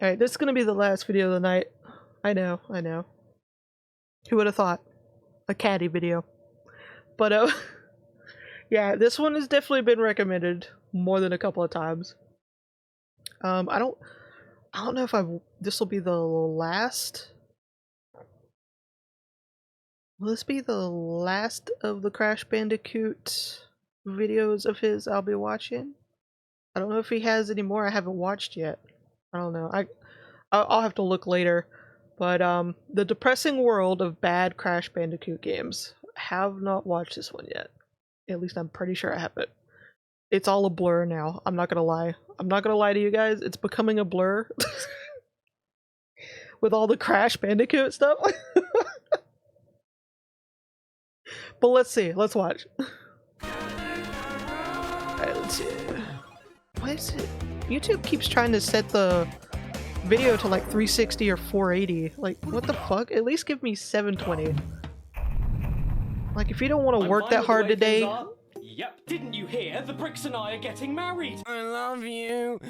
Alright, this is gonna be the last video of the night. I know. Who would have thought? A caddy video. But, yeah, this one has definitely been recommended more than a couple of times. I don't know if this will be the last. Will this be the last of the Crash Bandicoot videos of his I'll be watching? I don't know if he has any more I haven't watched yet. I don't know. I'll have to look later. But the depressing world of bad Crash Bandicoot games. Have not watched this one yet. At least I'm pretty sure I haven't. It's all a blur now. I'm not gonna lie. I'm not gonna lie to you guys. It's becoming a blur. With all the Crash Bandicoot stuff. But let's see. Let's watch. Alright, let's see. Why is it? YouTube keeps trying to set the video to like 360 or 480. Like, what the fuck? At least give me 720. Like, if you don't want to work that hard today. Yep, didn't you hear? The bricks and I are getting married. I love you.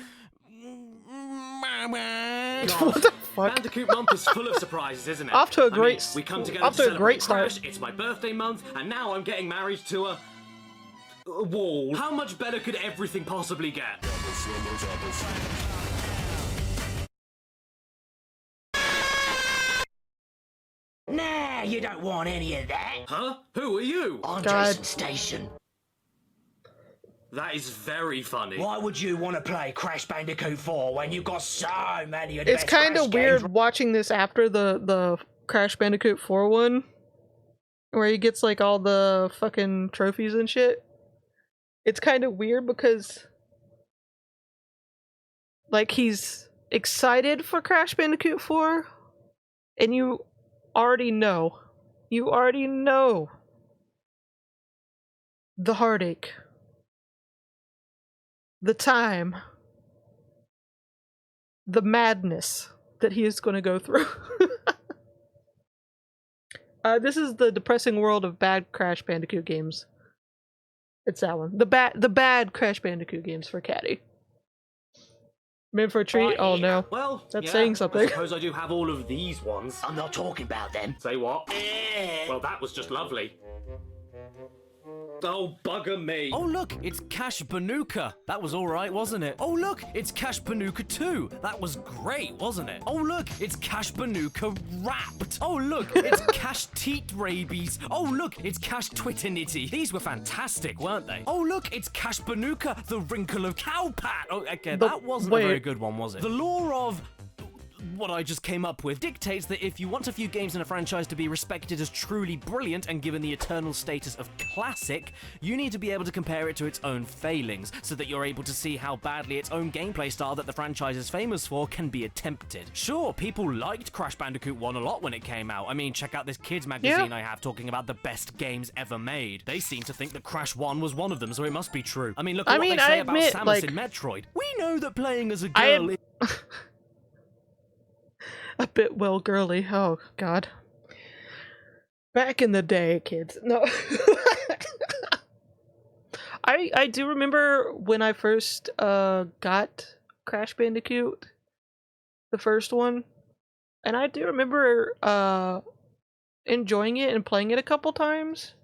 What the fuck? Bandicoot month is full of surprises, isn't it? Off to a great we come together off to a great Crash, start. It's my birthday month, and now I'm getting married to a wall. How much better could everything possibly get? Nah, you don't want any of that. Huh? Who are you? I'm God. Jason Station. That is very funny. Why would you want to play Crash Bandicoot 4 when you've got so many of the It's best kind Crash of weird games? watching this after the Crash Bandicoot 4 one, where he gets like all the fucking trophies and shit. It's kind of weird because like he's excited for Crash Bandicoot 4, and you already know the heartache, the time, the madness that he is going to go through. This is the depressing world of bad Crash Bandicoot games. It's that one. The bad Crash Bandicoot games for Caddy. In for a treat? Oh no. Well, That's yeah, saying something. I suppose I do have all of these ones. I'm not talking about them. Say what? Well, that was just lovely. Oh, bugger me. Oh look, it's Cash Banuka. That was alright, wasn't it? Oh look, it's Cash Banuka 2. That was great, wasn't it? Oh look, it's Cash Banuka Wrapped. Oh look, it's Cash Teat Rabies. Oh look, it's Cash Twiternitty. These were fantastic, weren't they? Oh look, it's Cash Banuka, the Wrinkle of Cowpat. Oh, okay, that wasn't a very good one, was it? The law of what I just came up with dictates that if you want a few games in a franchise to be respected as truly brilliant and given the eternal status of classic, you need to be able to compare it to its own failings, so that you're able to see how badly its own gameplay style that the franchise is famous for can be attempted. Sure, people liked Crash Bandicoot 1 a lot when it came out. I mean, check out this kids magazine I have talking about the best games ever made. They seem to think that Crash 1 was one of them, so it must be true. I mean, look at what they say about Samus in Metroid. We know that playing as a girl a bit well girly. Oh god. Back in the day, kids. No. I do remember when I first got Crash Bandicoot, the first one, and I do remember enjoying it and playing it a couple times,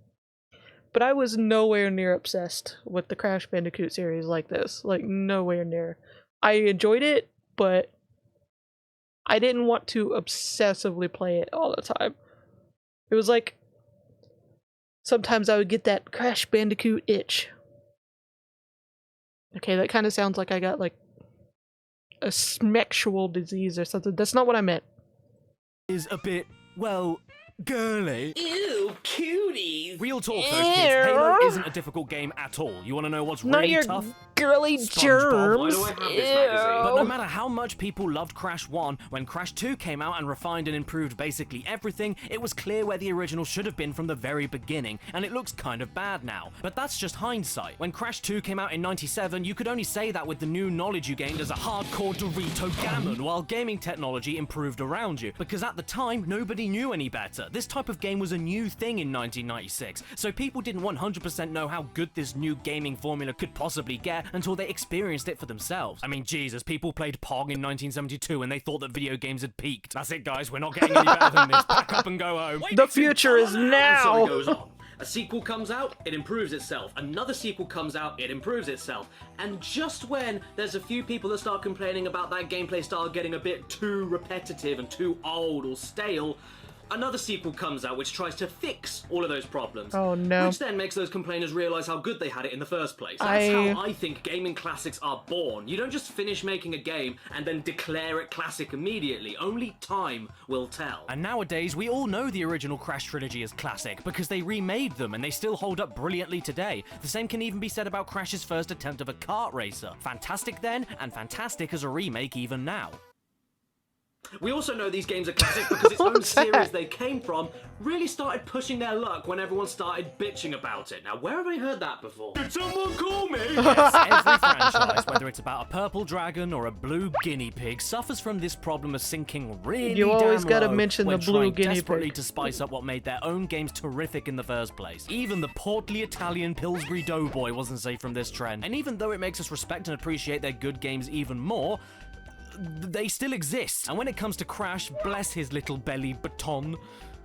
but I was nowhere near obsessed with the Crash Bandicoot series like this. Like, nowhere near. I enjoyed it, but I didn't want to obsessively play it all the time. It was like, sometimes I would get that Crash Bandicoot itch. Okay, that kind of sounds like I got like a smexual disease or something. That's not what I meant. is a bit, well, girly. Ew, cuties. Real talk though, kids, Halo isn't a difficult game at all. You want to know what's Not really your tough? girly SpongeBob. germs. Why do I have this magazine? But no matter how much people loved Crash 1, when Crash 2 came out and refined and improved basically everything, it was clear where the original should have been from the very beginning, and it looks kind of bad now. But that's just hindsight. When Crash 2 came out in '97, you could only say that with the new knowledge you gained as a hardcore Dorito gammon, while gaming technology improved around you, because at the time, nobody knew any better. This type of game was a new thing in 1996, so people didn't 100% know how good this new gaming formula could possibly get, care until they experienced it for themselves. I mean, Jesus, people played Pong in 1972 and they thought that video games had peaked. That's it, guys. We're not getting any better than this. Pack up and go home. The future is So it now. goes on. A sequel comes out, it improves itself. Another sequel comes out, it improves itself. And just when there's a few people that start complaining about that gameplay style getting a bit too repetitive and too old or stale, another sequel comes out which tries to fix all of those problems. Oh, no. Which then makes those complainers realize how good they had it in the first place. That's how I think gaming classics are born. You don't just finish making a game and then declare it classic immediately. Only time will tell. And nowadays, we all know the original Crash trilogy is classic because they remade them and they still hold up brilliantly today. The same can even be said about Crash's first attempt of a kart racer. Fantastic then, and fantastic as a remake even now. We also know these games are classic because its own series they came from really started pushing their luck when everyone started bitching about it. Now, where have I heard that before? Did someone call me? Yes, every franchise, whether it's about a purple dragon or a blue guinea pig, suffers from this problem of sinking really You always damn gotta low mention when the blue trying guinea desperately pig. to spice up what made their own games terrific in the first place. Even the portly Italian Pillsbury Doughboy wasn't safe from this trend. And even though it makes us respect and appreciate their good games even more, they still exist. And when it comes to Crash, bless his little belly baton.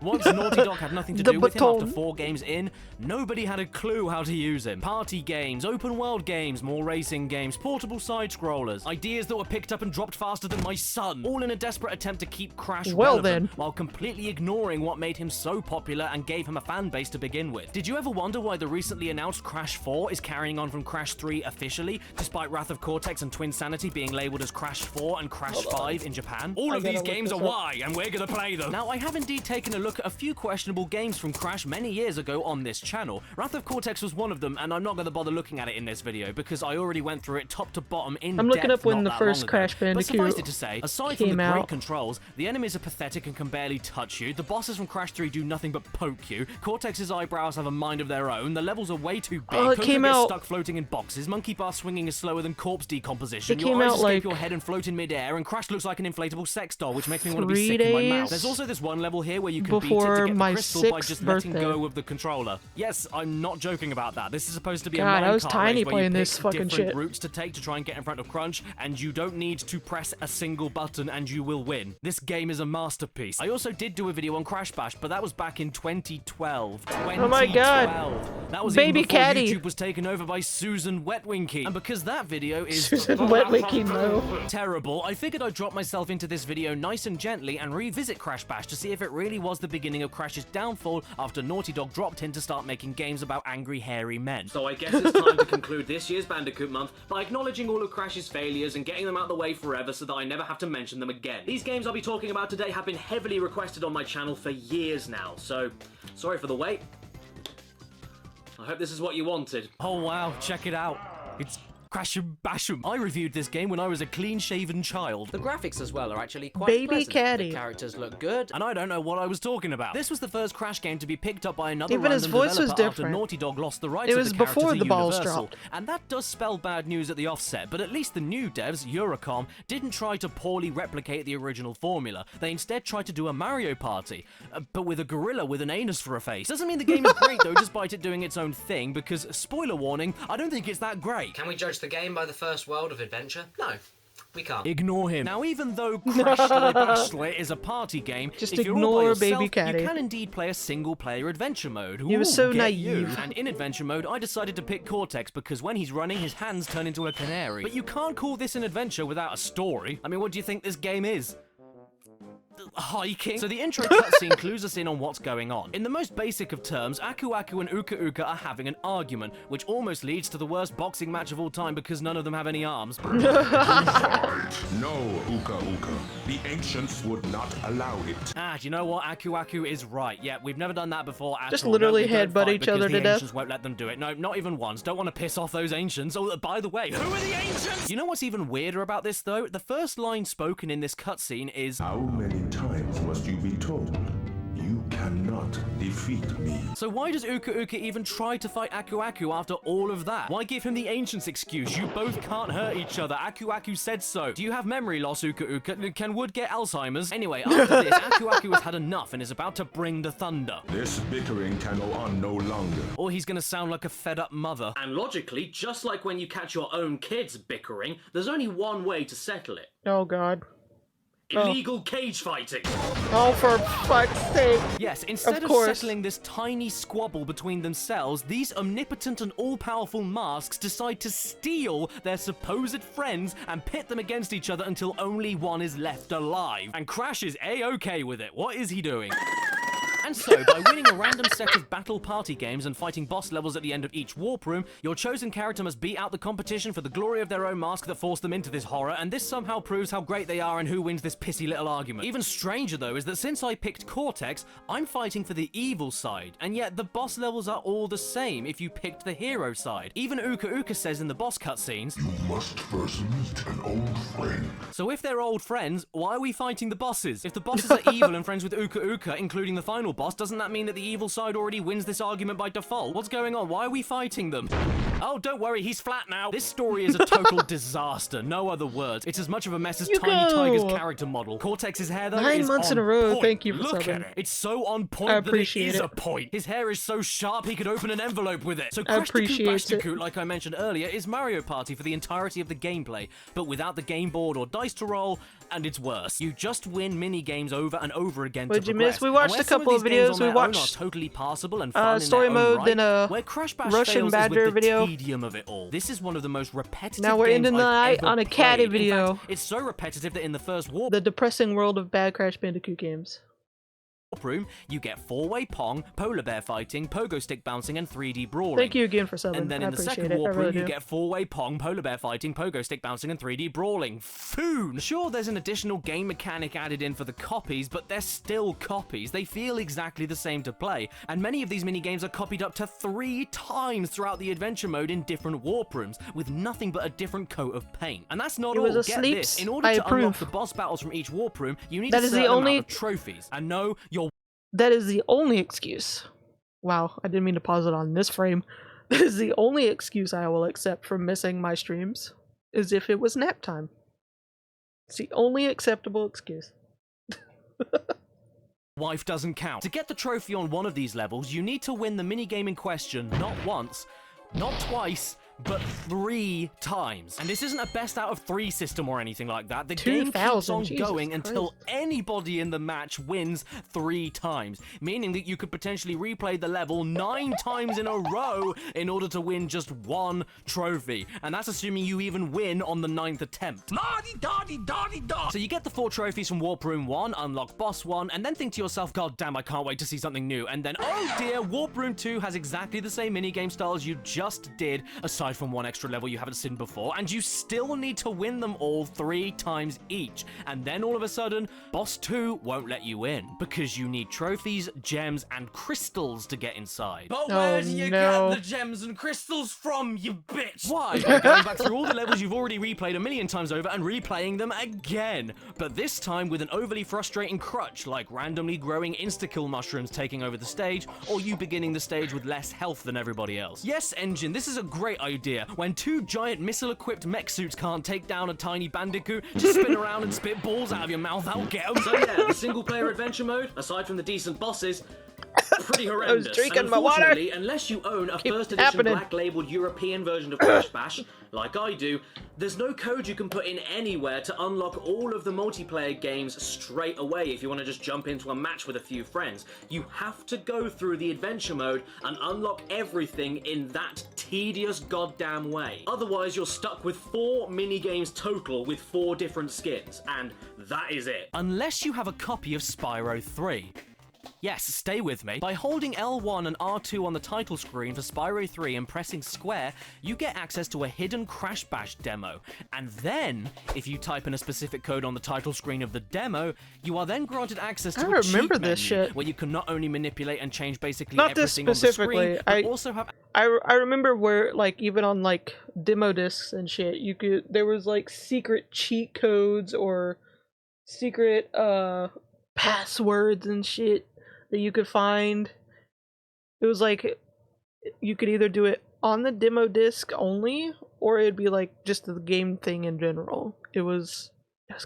Once Naughty Dog had nothing to The do with him after baton. 4 games in, nobody had a clue how to use him. Party games, open world games, more racing games, portable side-scrollers, ideas that were picked up and dropped faster than my son, all in a desperate attempt to keep Crash Well relevant, then. while completely ignoring what made him so popular and gave him a fan base to begin with. Did you ever wonder why the recently announced Crash 4 is carrying on from Crash 3 officially, despite Wrath of Cortex and Twin Sanity being labeled as Crash 4 and Crash 5 in Japan? All of gotta these look games this are up. why, and we're gonna play them. Now, I have indeed taken a look at a few questionable games from Crash many years ago on this channel. Wrath of Cortex was one of them, and I'm not going to bother looking at it in this video because I already went through it top to bottom in I'm depth looking up when not the that first long ago. Crash But Bandicoot suffice it to say, aside from the came great out. controls, the enemies are pathetic and can barely touch you, the bosses from Crash 3 do nothing but poke you, Cortex's eyebrows have a mind of their own, the levels are way too big, Oh, it Coco came gets out- stuck floating in boxes, Monkey Bar swinging is slower than corpse decomposition, It your came eyes out, escape like, your head and float in midair, and Crash looks like an inflatable sex doll, which makes me want to be 3 sick in my mouth. days There's also this one level here where you can beat it before to get the my crystal by 6th just letting birthday. go of the controller. Yes, I'm not joking about that. This is supposed to be God, a I was minecart tiny race where playing you this pick fucking different shit. routes to take to try and get in front of Crunch, and you don't need to press a single button and you will win. This game is a masterpiece. I also did do a video on Crash Bash, but that was back in 2012. Oh my God. That was Baby even before Caddy. YouTube was taken over by Susan Wetwinky. And because that video is Susan Wetwinky, no. terrible, I figured I'd drop myself into this video nice and gently and revisit Crash Bash to see if it really was the beginning of Crash's downfall after Naughty Dog dropped in to start making games about angry, hairy men. So I guess it's time to conclude this year's Bandicoot month by acknowledging all of Crash's failures and getting them out of the way forever so that I never have to mention them again. These games I'll be talking about today have been heavily requested on my channel for years now, so sorry for the wait. I hope this is what you wanted. Oh wow, check it out. It's Crash'em Bash'em. I reviewed this game when I was a clean-shaven child. The graphics as well are actually quite Baby pleasant. Caddy. The characters look good. And I don't know what I was talking about. This was the first Crash game to be picked up by another Even his random voice was developer after different. Naughty Dog lost the rights It of was the character before to the balls Universal. dropped. And that does spell bad news at the offset, but at least the new devs, Eurocom, didn't try to poorly replicate the original formula. They instead tried to do a Mario Party, but with a gorilla with an anus for a face. Doesn't mean the game is great though, despite it doing its own thing, because, spoiler warning, I don't think it's that great. Can we judge the game by the first world of adventure? No, we can't. Ignore him. Now, even though Crashly Bashly is a party game, Just if you're all by ignore yourself, Baby Caddy. You can indeed play a single-player adventure mode. He was Ooh, so get you. naive. And in adventure mode, I decided to pick Cortex because when he's running, his hands turn into a canary. But you can't call this an adventure without a story. I mean, what do you think this game is? Hiking. So the intro cutscene clues us in on what's going on. In the most basic of terms, Aku Aku and Uka Uka are having an argument, which almost leads to the worst boxing match of all time because none of them have any arms. No, Uka Uka. The ancients would not allow it. Ah, do you know what? Aku Aku is right. Yeah, we've never done that before at Just all. literally No, we don't headbutt fight each because other the to death. ancients won't let them do it. No, not even once. Don't want to piss off those ancients. Oh, by the way, who are the ancients? You know what's even weirder about this, though? The first line spoken in this cutscene is... How many times must you be told? You You cannot defeat me. So why does Uka Uka even try to fight Aku Aku after all of that? Why give him the Ancient's excuse? You both can't hurt each other. Aku Aku said so. Do you have memory loss, Uka Uka? Can Wood get Alzheimer's? Anyway, after this, Aku Aku has had enough and is about to bring the thunder. This bickering can go on no longer. Or he's gonna sound like a fed-up mother. And logically, just like when you catch your own kids bickering, there's only one way to settle it. Oh god. Illegal cage fighting. Oh, for fuck's sake. Yes, instead of course. settling this tiny squabble between themselves, these omnipotent and all-powerful masks decide to steal their supposed friends and pit them against each other until only one is left alive. And Crash is A-okay with it. What is he doing? And so, by winning a random set of battle party games and fighting boss levels at the end of each warp room, your chosen character must beat out the competition for the glory of their own mask that forced them into this horror, and this somehow proves how great they are and who wins this pissy little argument. Even stranger, though, is that since I picked Cortex, I'm fighting for the evil side, and yet the boss levels are all the same if you picked the hero side. Even Uka Uka says in the boss cutscenes, You must first meet an old friend. so if they're old friends, why are we fighting the bosses? If the bosses are evil and friends with Uka Uka, including the final boss, doesn't that mean that the evil side already wins this argument by default? What's going on? Why are we fighting them? Oh, don't worry, he's flat now. This story is a total disaster. No other words. It's as much of a mess as Tiny Tiger's character model. Cortex's hair, though, 9 is months on in a row. point. Thank you for Look subbing. at it. It's so on point I that it appreciate is it. a point. His hair is so sharp he could open an envelope with it. So I Crash appreciate it. Bandicoot, like I mentioned earlier, is Mario Party for the entirety of the gameplay, but without the game board or dice to roll, and it's worse. You just win mini games over and over again. What'd to you miss? progress. We And watched where a some couple of these games videos. on We their own watched, are totally passable and fun in story their own mode, right, then a where Crash Bash Russian fails is Badger with the video. tedium of it all. This is one of the most repetitive Now we're games ending the I've night ever on a Caddy played. In video. fact, it's so repetitive that in the first warp The depressing world of bad Crash Bandicoot games. room, you get four-way pong, polar bear fighting, pogo stick bouncing, and 3D brawling. Thank you again for subbing. And then I in the appreciate second it. I warp really room, you do. get four-way pong, polar bear fighting, pogo stick bouncing, and 3D brawling. Foon! Sure, there's an additional game mechanic added in for the copies, but they're still copies. They feel exactly the same to play, and many of these mini-games are copied up to 3 times throughout the adventure mode in different warp rooms, with nothing but a different coat of paint. And that's not It all. was a Get sleeps. this. In order I to unlock approve. the boss battles from each warp room, you need That a is the certain only- amount of trophies. And no, you're That is the only excuse. Wow, I didn't mean to pause it on this frame. That is the only excuse I will accept for missing my streams, is if it was nap time. It's the only acceptable excuse. wife doesn't count. To get the trophy on one of these levels, you need to win the minigame in question not once, not twice, but 3 times. And this isn't a best out of 3 system or anything like that. The game keeps 2,000, on Jesus going until Christ. anybody in the match wins 3 times, meaning that you could potentially replay the level 9 times in a row in order to win just 1 trophy. And that's assuming you even win on the 9th attempt. So you get the 4 trophies from Warp Room 1, unlock Boss 1, and then think to yourself, God damn, I can't wait to see something new. And then, oh dear, Warp Room 2 has exactly the same minigame styles you just did, aside from 1 extra level you haven't seen before, and you still need to win them all 3 times each. And then all of a sudden, Boss 2 won't let you in, because you need trophies, gems, and crystals to get inside. But where do you no. get the gems and crystals from, you bitch? Why? By going back through all the levels you've already replayed a million times over and replaying them again. But this time with an overly frustrating crutch, like randomly growing insta-kill mushrooms taking over the stage, or you beginning the stage with less health than everybody else. Yes, Engine, this is a great idea. When 2 giant missile-equipped mech suits can't take down a tiny bandicoot, just spin around and spit balls out of your mouth, that'll get 'em. So yeah, the single-player adventure mode, aside from the decent bosses, pretty horrendous. drinking And my water. unfortunately, unless you own a first edition happening. black-labeled European version of Crash Bash, like I do, there's no code you can put in anywhere to unlock all of the multiplayer games straight away if you want to just jump into a match with a few friends. You have to go through the adventure mode and unlock everything in that tedious goddamn way. Otherwise, you're stuck with 4 mini-games total with 4 different skins, and that is it. Unless you have a copy of Spyro 3. Yes, stay with me. By holding L1 and R2 on the title screen for Spyro 3 and pressing square, you get access to a hidden Crash Bash demo. And then, if you type in a specific code on the title screen of the demo, you are then granted access to I a cheat remember menu, this shit. where you can not only manipulate and change basically Not this everything on the specifically. screen, but also have I remember where, like, even on, like, demo discs and shit, you could, there was, like, secret cheat codes or secret, passwords and shit that you could find. It was like you could either do it on the demo disc only, or it'd be like just the game thing in general. It was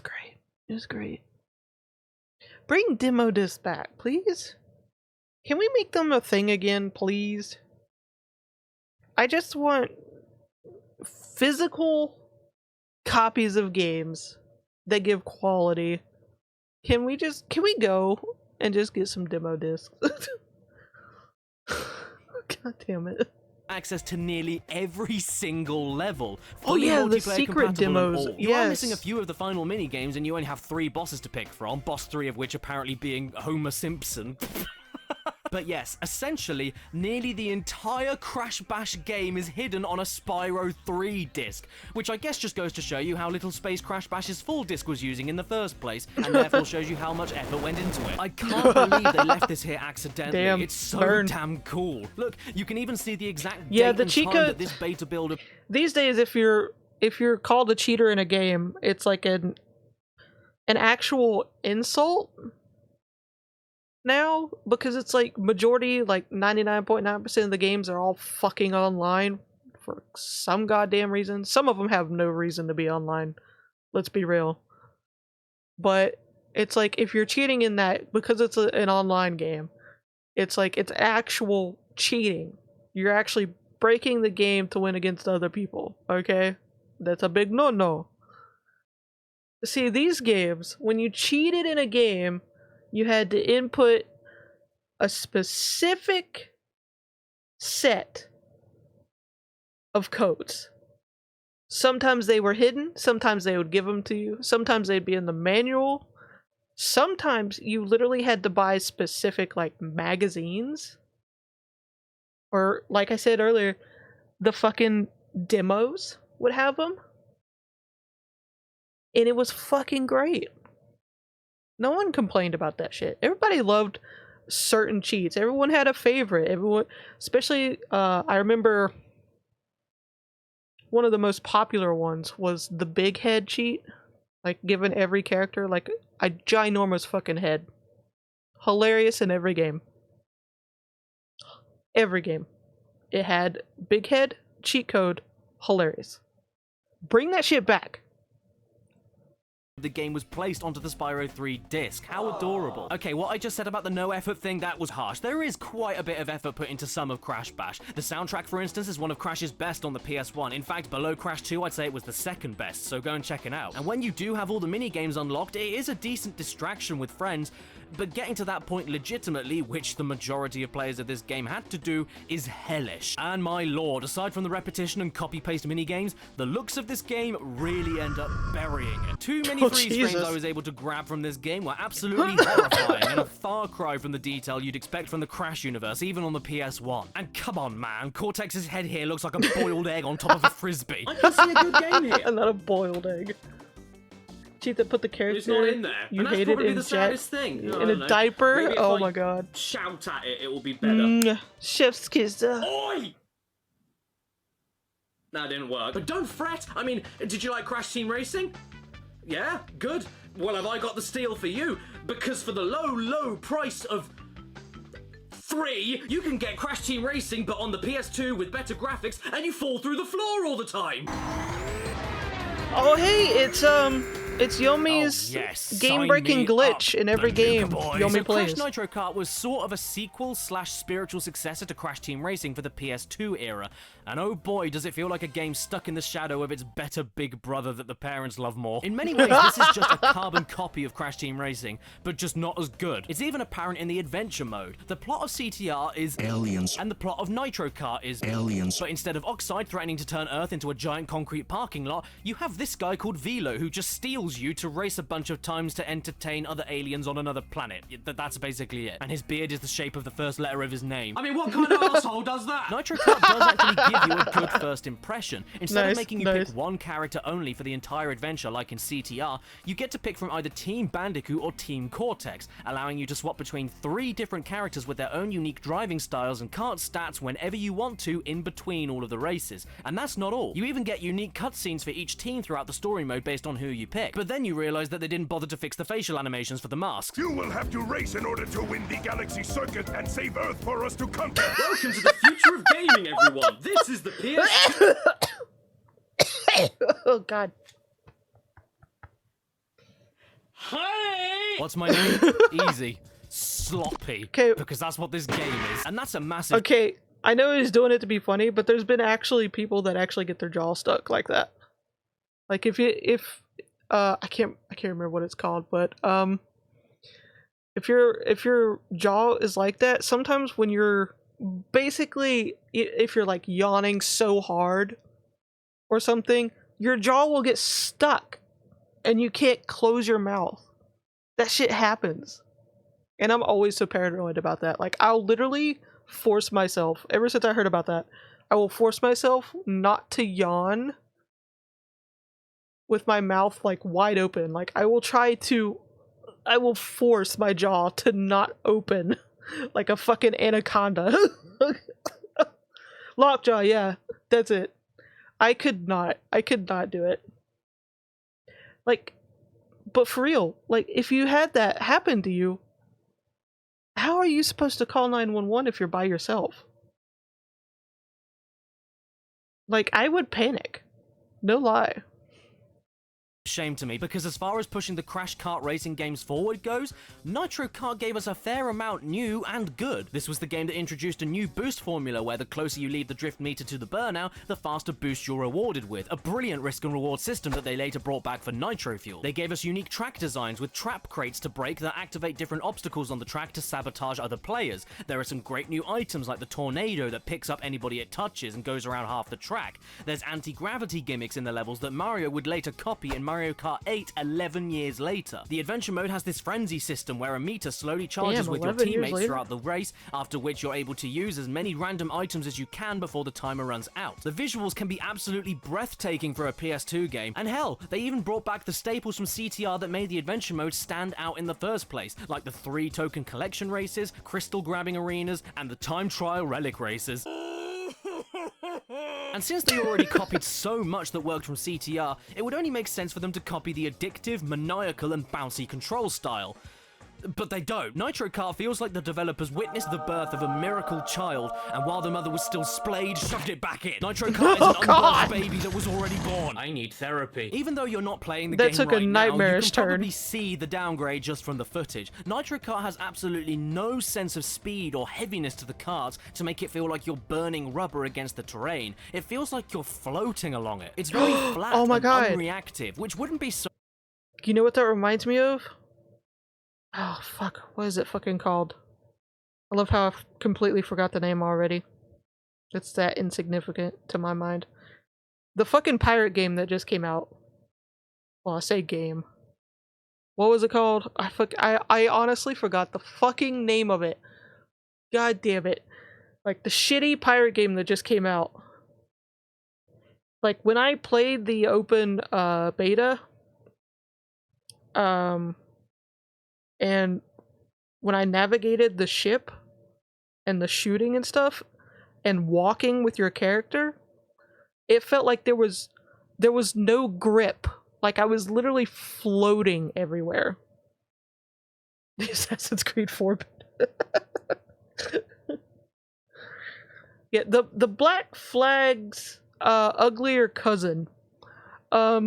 great. It was great. Bring demo disc back, please. Can we make them a thing again, please? I just want physical copies of games that give quality. Can we go and just get some demo discs? God damn it. Access to nearly every single level. Oh yeah, the multiplayer secret compatible and demos. all. You are missing a few of the final mini games, and you only have 3 bosses to pick from. Boss 3 of which apparently being Homer Simpson. But yes, essentially, nearly the entire Crash Bash game is hidden on a Spyro 3 disc, which I guess just goes to show you how little space Crash Bash's full disc was using in the first place, and therefore shows you how much effort went into it. I can't believe they left this here accidentally. Damn, it's so burn. damn cool. Look, you can even see the exact Yeah, date the and cheat time code- that this beta builder... These days, if you're called a cheater in a game, it's like an actual insult now, because it's like majority, like 99.9% of the games are all fucking online for some goddamn reason. Some of them have no reason to be online, let's be real. But it's like, if you're cheating in that, because it's an online game, it's like, it's actual cheating. You're actually breaking the game to win against other people, okay? That's a big no-no. See, these games, when you cheated in a game, you had to input a specific set of codes. Sometimes they were hidden, sometimes they would give them to you, sometimes they'd be in the manual, sometimes you literally had to buy specific, like, magazines. Or, like I said earlier, the fucking demos would have them. And it was fucking great. No one complained about that shit. Everybody loved certain cheats. Everyone had a favorite. Everyone, especially, I remember one of the most popular ones was the big head cheat. Like, giving every character, like, a ginormous fucking head. Hilarious in every game. Every game. It had big head, cheat code, hilarious. Bring that shit back. The game was placed onto the Spyro 3 disc. How adorable. Okay, what I just said about the no effort thing, that was harsh. There is quite a bit of effort put into some of Crash Bash. The soundtrack, for instance, is one of Crash's best on the PS1. In fact, below Crash 2, I'd say it was the second best, so go and check it out. And when you do have all the mini-games unlocked, it is a decent distraction with friends, but getting to that point legitimately, which the majority of players of this game had to do, is hellish. And my lord, aside from the repetition and copy-paste mini-games, the looks of this game really end up burying it. Too many freeze frames I was able to grab from this game were absolutely horrifying, and a far cry from the detail you'd expect from the Crash universe, even on the PS1. And come on, man, Cortex's head here looks like a boiled egg on top of a frisbee. I can see a good game here. And not a boiled egg. Cheat that put the character It's not in there. you And that's hated probably in the saddest thing. I in don't a know. diaper. Maybe if Oh I my god. shout at it, it will be better. Chef's kiss. Oi! That didn't work. But don't fret. I mean, did you like Crash Team Racing? Yeah? Good. Well, have I got the steal for you? Because for the low, low price of $3, you can get Crash Team Racing, but on the PS2 with better graphics, and you fall through the floor all the time. Oh hey, it's Yomi's Oh, yes. game-breaking Sign me glitch up, in every Bandicoot game boys. Yomi So plays. Crash Nitro Kart was sort of a sequel / spiritual successor to Crash Team Racing for the PS2 era, and oh boy does it feel like a game stuck in the shadow of its better big brother that the parents love more. In many ways this is just a carbon copy of Crash Team Racing, but just not as good. It's even apparent in the adventure mode. The plot of CTR is Aliens. and the plot of Nitro Kart is Aliens. but instead of Oxide threatening to turn Earth into a giant concrete parking lot, you have this guy called Velo who just steals you to race a bunch of times to entertain other aliens on another planet. That's basically it. And his beard is the shape of the first letter of his name. I mean, what kind of asshole does that? Nitro Kart does actually give you a good first impression. Instead Nice, of making you nice. pick one character only for the entire adventure like in CTR, you get to pick from either Team Bandicoot or Team Cortex, allowing you to swap between 3 different characters with their own unique driving styles and kart stats whenever you want to in between all of the races. And that's not all. You even get unique cutscenes for each team throughout the story mode based on who you pick. but then you realize that they didn't bother to fix the facial animations for the masks. You will have to race in order to win the Galaxy Circuit and save Earth for us to conquer. Welcome to the future of gaming, everyone. This is the PS. Oh god. Hi. What's my name? Easy. Sloppy. 'Kay. Because that's what this game is. And that's a massive... Okay, I know he's doing it to be funny, but there's been actually people that actually get their jaw stuck like that. Like if I can't remember what it's called, but if your jaw is like that, sometimes when you're basically, if you're like yawning so hard or something, your jaw will get stuck and you can't close your mouth. That shit happens. And I'm always so paranoid about that. Like, I'll literally force myself, ever since I heard about that, I will force myself not to yawn with my mouth like wide open. Like, I will force my jaw to not open like a fucking anaconda. Lockjaw, yeah, that's it. I could not do it. Like, but for real, like, if you had that happen to you, how are you supposed to call 911 if you're by yourself? Like, I would panic. No lie. shame to me, because as far as pushing the Crash Kart racing games forward goes, Nitro Kart gave us a fair amount new and good. This was the game that introduced a new boost formula where the closer you lead the drift meter to the burnout, the faster boost you're rewarded with, a brilliant risk and reward system that they later brought back for Nitro Fuel. They gave us unique track designs with trap crates to break that activate different obstacles on the track to sabotage other players. There are some great new items like the tornado that picks up anybody it touches and goes around half the track. There's anti-gravity gimmicks in the levels that Mario would later copy in Mario Kart 8 11 years later. The adventure mode has this frenzy system where a meter slowly charges with your 11 years teammates later? throughout the race, after which you're able to use as many random items as you can before the timer runs out. The visuals can be absolutely breathtaking for a PS2 game, and hell, they even brought back the staples from CTR that made the adventure mode stand out in the first place, like the 3 token collection races, crystal grabbing arenas, and the time trial relic races. And since they already copied so much that worked from CTR, it would only make sense for them to copy the addictive, maniacal, and bouncy control style. But they don't. Nitro Kart feels like the developers witnessed the birth of a miracle child, and while the mother was still splayed, shoved it back in. Nitro Kart is an unborn baby that was already born. I need therapy. Even though you're not playing the That game took a right now, you nightmarish can probably turn. see the downgrade just from the footage. Nitro Kart has absolutely no sense of speed or heaviness to the karts to make it feel like you're burning rubber against the terrain. It feels like you're floating along it. It's very flat Oh my and God. unreactive, which wouldn't be so You know what that reminds me of? Oh, fuck. What is it fucking called? I love how I completely forgot the name already. It's that insignificant to my mind. The fucking pirate game that just came out. Well, I say game. What was it called? I honestly forgot the fucking name of it. God damn it. Like, the shitty pirate game that just came out. Like, when I played the open beta, and when I navigated the ship and the shooting and stuff and walking with your character, it felt like there was no grip. Like I was literally floating everywhere. The Assassin's Creed 4 yeah, the Black Flag's uglier cousin. A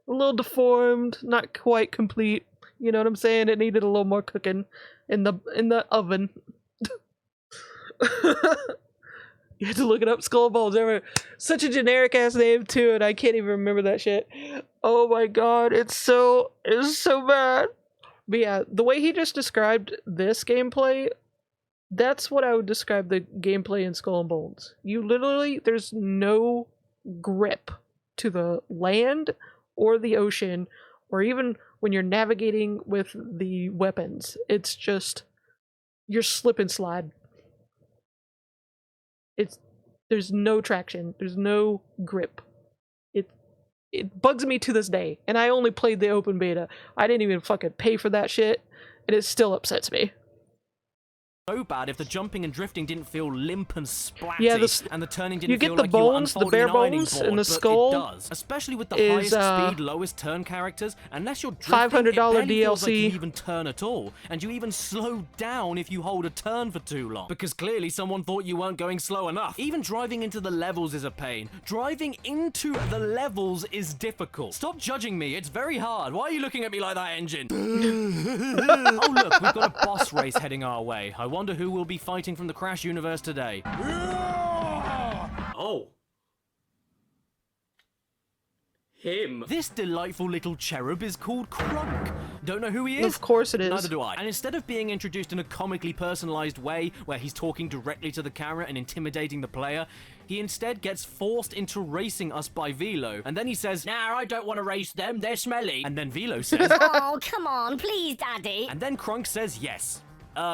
little deformed, not quite complete. You know what I'm saying? It needed a little more cooking in the oven. You had to look it up. Skull and Bones. Ever such a generic ass name too, and I can't even remember that shit. Oh my god, it's so bad. But yeah, the way he just described this gameplay, that's what I would describe the gameplay in Skull and Bones. You literally, there's no grip to the land or the ocean, or even when you're navigating with the weapons. It's just, you're slip and slide. There's no traction. There's no grip. It bugs me to this day. And I only played the open beta. I didn't even fucking pay for that shit. And it still upsets me. so bad if the jumping and drifting didn't feel limp and splatty, Yeah, and the turning didn't you get feel the like bones, you were the bare unfolding an ironing bones, board, and the but skull it does. Especially with the is, highest speed, lowest turn characters, unless you're drifting, it $500 barely feels like DLC. you even turn at all, and you even slow down if you hold a turn for too long, because clearly someone thought you weren't going slow enough. Even driving into the levels is a pain. Driving into the levels is difficult. Stop judging me, it's very hard. Why are you looking at me like that, engine? Oh look, we've got a boss race heading our way. I wonder who will be fighting from the Crash universe today. Oh. Him. This delightful little cherub is called Kronk. Don't know who he is? Of course it is. Neither do I. And instead of being introduced in a comically personalized way, where he's talking directly to the camera and intimidating the player, he instead gets forced into racing us by Velo. And then he says, "Nah, I don't want to race them, they're smelly." And then Velo says, Oh, come on, please, Daddy. and then Kronk says yes.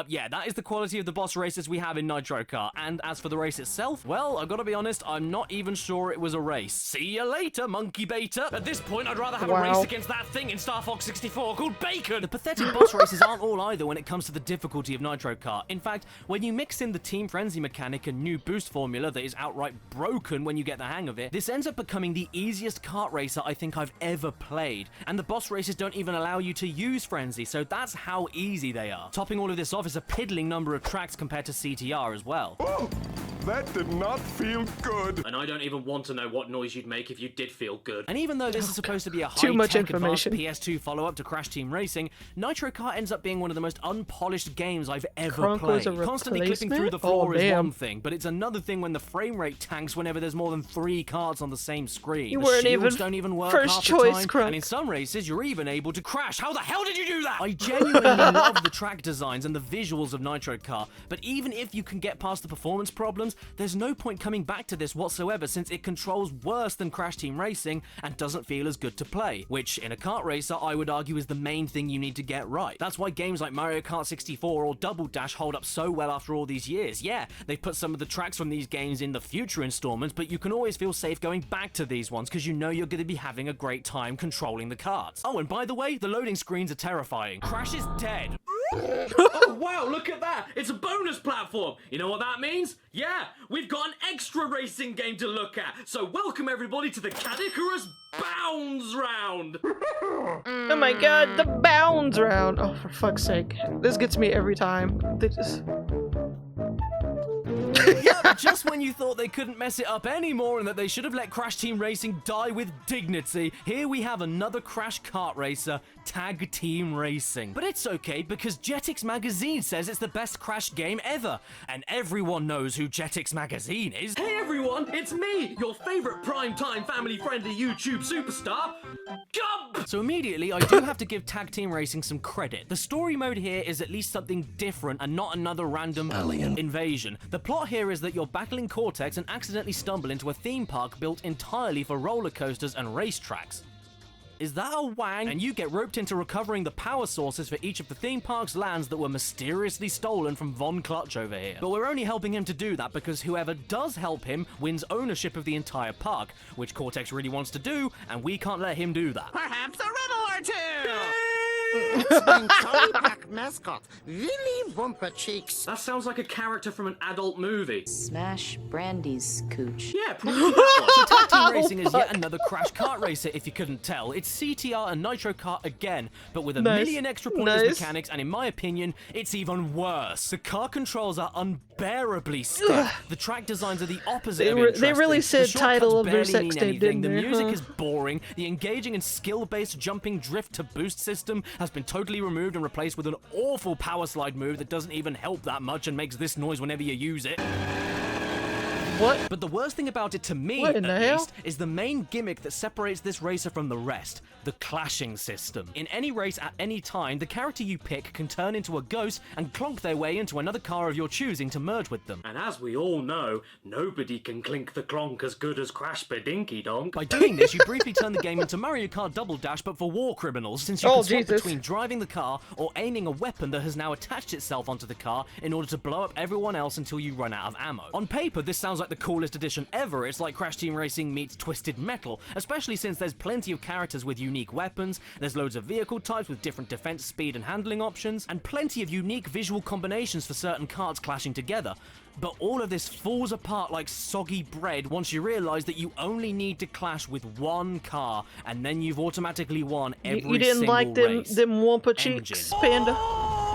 Yeah, that is the quality of the boss races we have in Nitro Kart. And as for the race itself, well, I've got to be honest, I'm not even sure it was a race. See you later, monkey beta. At this point, I'd rather have a Wow. race against that thing in Star Fox 64 called Bacon. The pathetic boss races aren't all either when it comes to the difficulty of Nitro Kart. In fact, when you mix in the Team Frenzy mechanic and new boost formula that is outright broken when you get the hang of it, this ends up becoming the easiest kart racer I think I've ever played. And the boss races don't even allow you to use Frenzy, so that's how easy they are. Topping all of this off is a piddling number of tracks compared to CTR as well. Oh, that did not feel good. And I don't even want to know what noise you'd make if you did feel good. And even though this is supposed to be a Too much high-tech advanced information. PS2 follow-up to Crash Team Racing, Nitro Kart ends up being one of the most unpolished games I've ever Kronk was played. a Constantly clipping through the replacement? floor Oh, is damn. one thing, but it's another thing when the frame rate tanks whenever there's more than 3 carts on the same screen. You the weren't shields even don't even work first half choice, the time, Kronk. and in some races you're even able to crash. How the hell did you do that? I genuinely love the track designs and the visuals of Nitro Kart, but even if you can get past the performance problems, there's no point coming back to this whatsoever since it controls worse than Crash Team Racing and doesn't feel as good to play, which in a kart racer I would argue is the main thing you need to get right. That's why games like Mario Kart 64 or Double Dash hold up so well after all these years. Yeah, they've put some of the tracks from these games in the future installments, but you can always feel safe going back to these ones because you know you're going to be having a great time controlling the karts. Oh, and by the way, the loading screens are terrifying. Crash is dead. Oh, wow, look at that! It's a bonus platform! You know what that means? Yeah, we've got an extra racing game to look at! So welcome everybody to the Caddicarus Bounds Round! Oh my god, the bounds round. Oh, for fuck's sake. This gets me every time. They just... Yep, just when you thought they couldn't mess it up anymore and that they should have let Crash Team Racing die with dignity, here we have another Crash Kart Racer, Tag Team Racing. But it's okay because Jetix Magazine says it's the best Crash game ever, and everyone knows who Jetix Magazine is. Hey everyone, it's me, your favourite primetime family-friendly YouTube superstar, Gump! So immediately, I do have to give Tag Team Racing some credit. The story mode here is at least something different and not another random invasion. The plot here is that you're battling Cortex and accidentally stumble into a theme park built entirely for roller coasters and racetracks. Is that a wang? And you get roped into recovering the power sources for each of the theme park's lands that were mysteriously stolen from Von Clutch over here. But we're only helping him to do that because whoever does help him wins ownership of the entire park, which Cortex really wants to do, and we can't let him do that. Perhaps a riddle or two! It's my Tony Pack mascot, Willy Wumpa Cheeks. That sounds like a character from an adult movie. Smash Brandy's cooch. Yeah, probably that one. Tag Team Racing is yet another Crash Kart Racer, if you couldn't tell. It's CTR and Nitro Kart again, but with a million extra pointless mechanics, and in my opinion, it's even worse. The car controls are unbearably stiff. The track designs are the opposite of interesting. They really said The shortcuts title of their barely sex mean tape, anything. didn't The they? music Huh? is boring. The engaging and skill-based jumping drift to boost system has been totally removed and replaced with an awful power slide move that doesn't even help that much and makes this noise whenever you use it. What? But the worst thing about it to me, What at in the hell? least, is the main gimmick that separates this racer from the rest, the clashing system. In any race at any time, the character you pick can turn into a ghost and clonk their way into another car of your choosing to merge with them. And as we all know, nobody can clink the clonk as good as Crash Badinky Donk. By doing this, you briefly turn the game into Mario Kart Double Dash, but for war criminals, since you Oh, can swap Jesus. between driving the car or aiming a weapon that has now attached itself onto the car in order to blow up everyone else until you run out of ammo. On paper, this sounds like like the coolest addition ever. It's like Crash Team Racing meets Twisted Metal, especially since there's plenty of characters with unique weapons, there's loads of vehicle types with different defense, speed, and handling options, and plenty of unique visual combinations for certain karts clashing together. But all of this falls apart like soggy bread once you realize that you only need to clash with one car, and then you've automatically won every single race. You didn't like them Wampa cheeks, Panda?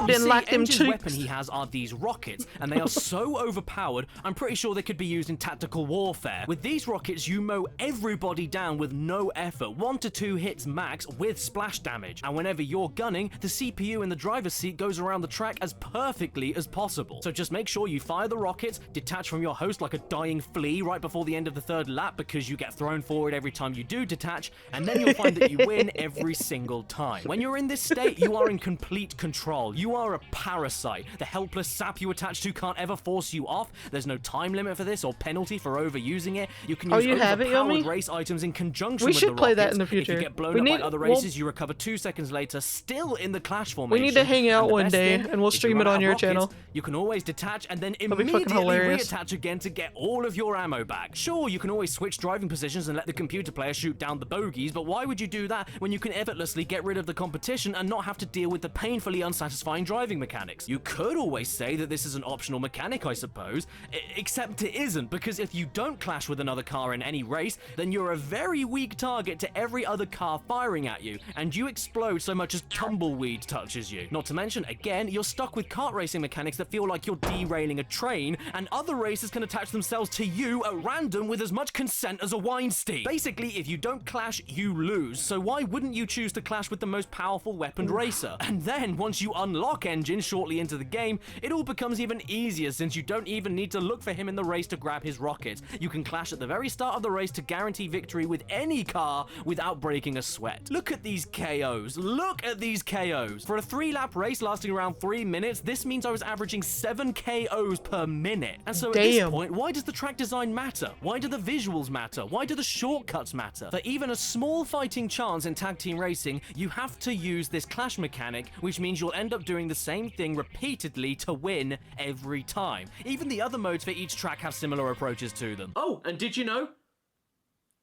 Didn't like them Engine's cheeks. weapon he has are these rockets, and they are so overpowered, I'm pretty sure they could be used in tactical warfare. With these rockets, you mow everybody down with no effort, 1 to 2 hits max with splash damage. And whenever you're gunning, the CPU in the driver's seat goes around the track as perfectly as possible. So just make sure you fire the rockets, detach from your host like a dying flea right before the end of the 3rd lap because you get thrown forward every time you do detach, and then you'll find that you win every single time. When you're in this state, you are in complete control. You are a parasite. The helpless sap you attach to can't ever force you off. There's no time limit for this or penalty for overusing it. You can use overpowered race items in conjunction with the rockets. We should play that in the future. If you get blown up by other races, you recover 2 seconds later, still in the clash formation. We need to hang out one day, and we'll stream it on your channel. You can always detach and then immediately reattach again to get all of your ammo back. Sure, you can always switch driving positions and let the computer player shoot down the bogeys, but why would you do that when you can effortlessly get rid of the competition and not have to deal with the painfully unsatisfying driving mechanics? You could always say that this is an optional mechanic, I suppose, except it isn't, because if you don't clash with another car in any race, then you're a very weak target to every other car firing at you, and you explode so much as tumbleweed touches you. Not to mention, again, you're stuck with kart racing mechanics that feel like you're derailing a train, and other racers can attach themselves to you at random with as much consent as a Weinstein. Basically, if you don't clash, you lose, so why wouldn't you choose to clash with the most powerful weaponed racer? And then, once you unlock Engine shortly into the game, it all becomes even easier since you don't even need to look for him in the race to grab his rockets. You can clash at the very start of the race to guarantee victory with any car without breaking a sweat. Look at these KOs. Look at these KOs. For a 3-lap race lasting around 3 minutes, this means I was averaging 7 KOs per minute. And so at this point, why does the track design matter? Why do the visuals matter? Why do the shortcuts matter? For even a small fighting chance in tag team racing, you have to use this clash mechanic, which means you'll end up doing the same thing repeatedly to win every time. Even the other modes for each track have similar approaches to them. Oh, and did you know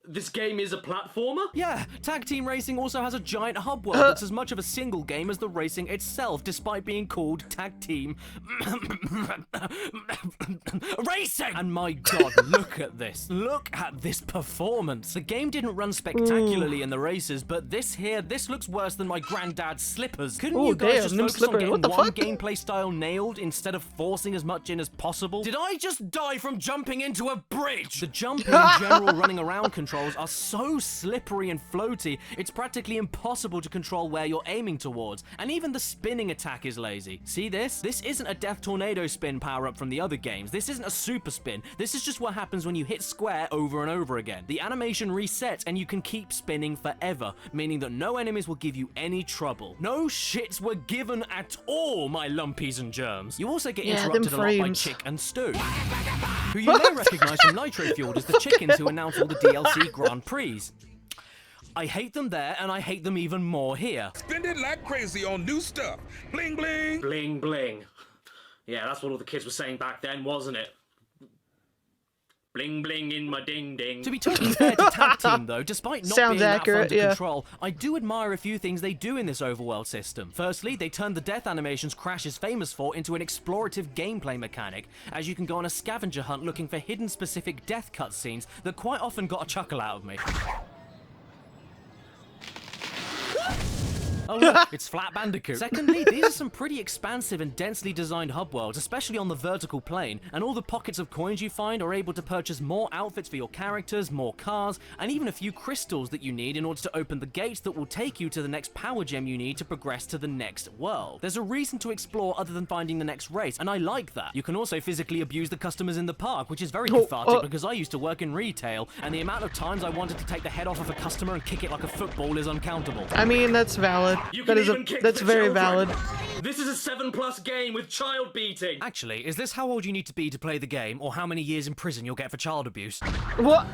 this game is a platformer? Yeah, Tag Team Racing also has a giant hub world that's as much of a single game as the racing itself, despite being called Tag Team Racing! And my god, look at this. Look at this performance. The game didn't run spectacularly in the races, but this looks worse than my granddad's slippers. Couldn't you guys just focus on getting one gameplay style nailed instead of forcing as much in as possible? Did I just die from jumping into a bridge? The jumping and general running around controls are so slippery and floaty, it's practically impossible to control where you're aiming towards, and even the spinning attack is lazy. See this? This isn't a Death Tornado spin power-up from the other games. This isn't a super spin. This is just what happens when you hit square over and over again. The animation resets and you can keep spinning forever, meaning that no enemies will give you any trouble. No shits were given at all, my lumpies and germs. You also get interrupted a lot by Chick and Stu, who you may recognize from Nitro Fueled as the chickens who announce all the DLC Grand Prix. I hate them there, and I hate them even more here. Spend it like crazy on new stuff. Bling bling. Bling bling. Yeah, that's what all the kids were saying back then, wasn't it? Bling bling in my ding ding. To be totally fair to Tag Team though, despite not being that fun to control, I do admire a few things they do in this overworld system. Firstly, they turned the death animations Crash is famous for into an explorative gameplay mechanic, as you can go on a scavenger hunt looking for hidden specific death cutscenes that quite often got a chuckle out of me. Oh look, it's Flat Bandicoot. Secondly, these are some pretty expansive and densely designed hub worlds, especially on the vertical plane, and all the pockets of coins you find are able to purchase more outfits for your characters, more cars, and even a few crystals that you need in order to open the gates that will take you to the next power gem you need to progress to the next world. There's a reason to explore other than finding the next race, and I like that. You can also physically abuse the customers in the park, which is very cathartic because I used to work in retail, and the amount of times I wanted to take the head off of a customer and kick it like a football is uncountable. I mean, that's valid. That's very valid. This is a 7+ game with child beating. Actually, is this how old you need to be to play the game, or how many years in prison you'll get for child abuse? What?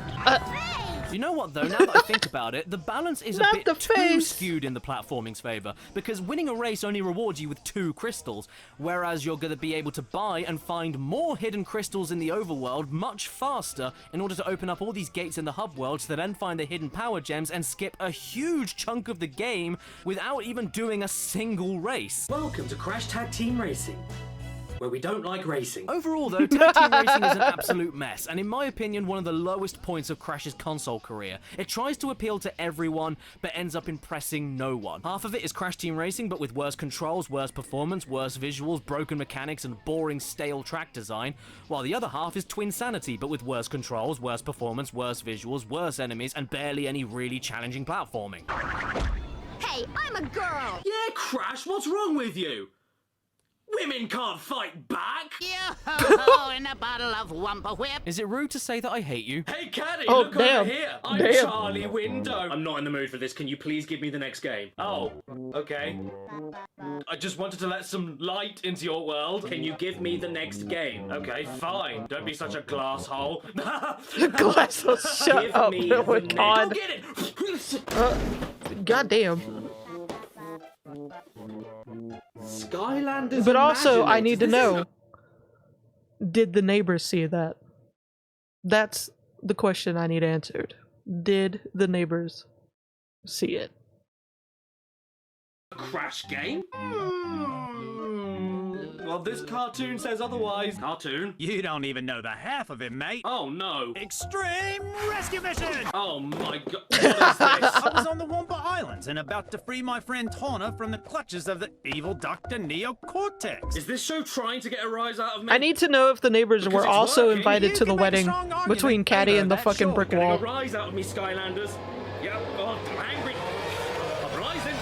You know what, though? Now that I think about it, the balance is Not a bit the too face. skewed in the platforming's favor, because winning a race only rewards you with 2 crystals, whereas you're going to be able to buy and find more hidden crystals in the overworld much faster in order to open up all these gates in the hub world to then find the hidden power gems and skip a huge chunk of the game without even doing a single race. Welcome to Crash Tag Team Racing, where we don't like racing. Overall, though, tag team racing is an absolute mess, and in my opinion, one of the lowest points of Crash's console career. It tries to appeal to everyone, but ends up impressing no one. Half of it is Crash Team Racing, but with worse controls, worse performance, worse visuals, broken mechanics, and boring, stale track design, while the other half is Twinsanity, but with worse controls, worse performance, worse visuals, worse enemies, and barely any really challenging platforming. Hey, I'm a girl. Yeah, Crash, what's wrong with you? Women can't fight back! Yo-ho-ho in a bottle of Wumpa Whip. Is it rude to say that I hate you? Hey, Caddy, Oh, look damn. over here! I'm Damn. Charlie Window! I'm not in the mood for this. Can you please give me the next game? Oh, okay. I just wanted to let some light into your world. Can you give me the next game? Okay, fine. Don't be such a glass hole. Glass hole, shut Give up. me Oh my the God. Go get it! God damn. Skylanders. But also, I Imaginators. need to This know, isn't did the neighbors see that? That's the question I need answered. Did the neighbors see it? a Crash game? Well, this cartoon says otherwise. Cartoon? You don't even know the half of it, mate. Oh no. Extreme Rescue Mission! Oh my god. What is this? I was on the Wumpa Islands and about to free my friend Tawna from the clutches of the evil Dr. Neocortex. Is this show trying to get a rise out of me? I need to know if the neighbors Because were it's also working. invited You to the can make a wedding strong argument between Caddy over and the that, fucking sure. brick Getting wall. a rise out of me, Skylanders. Yep. Oh, I'm angry. I'm rising.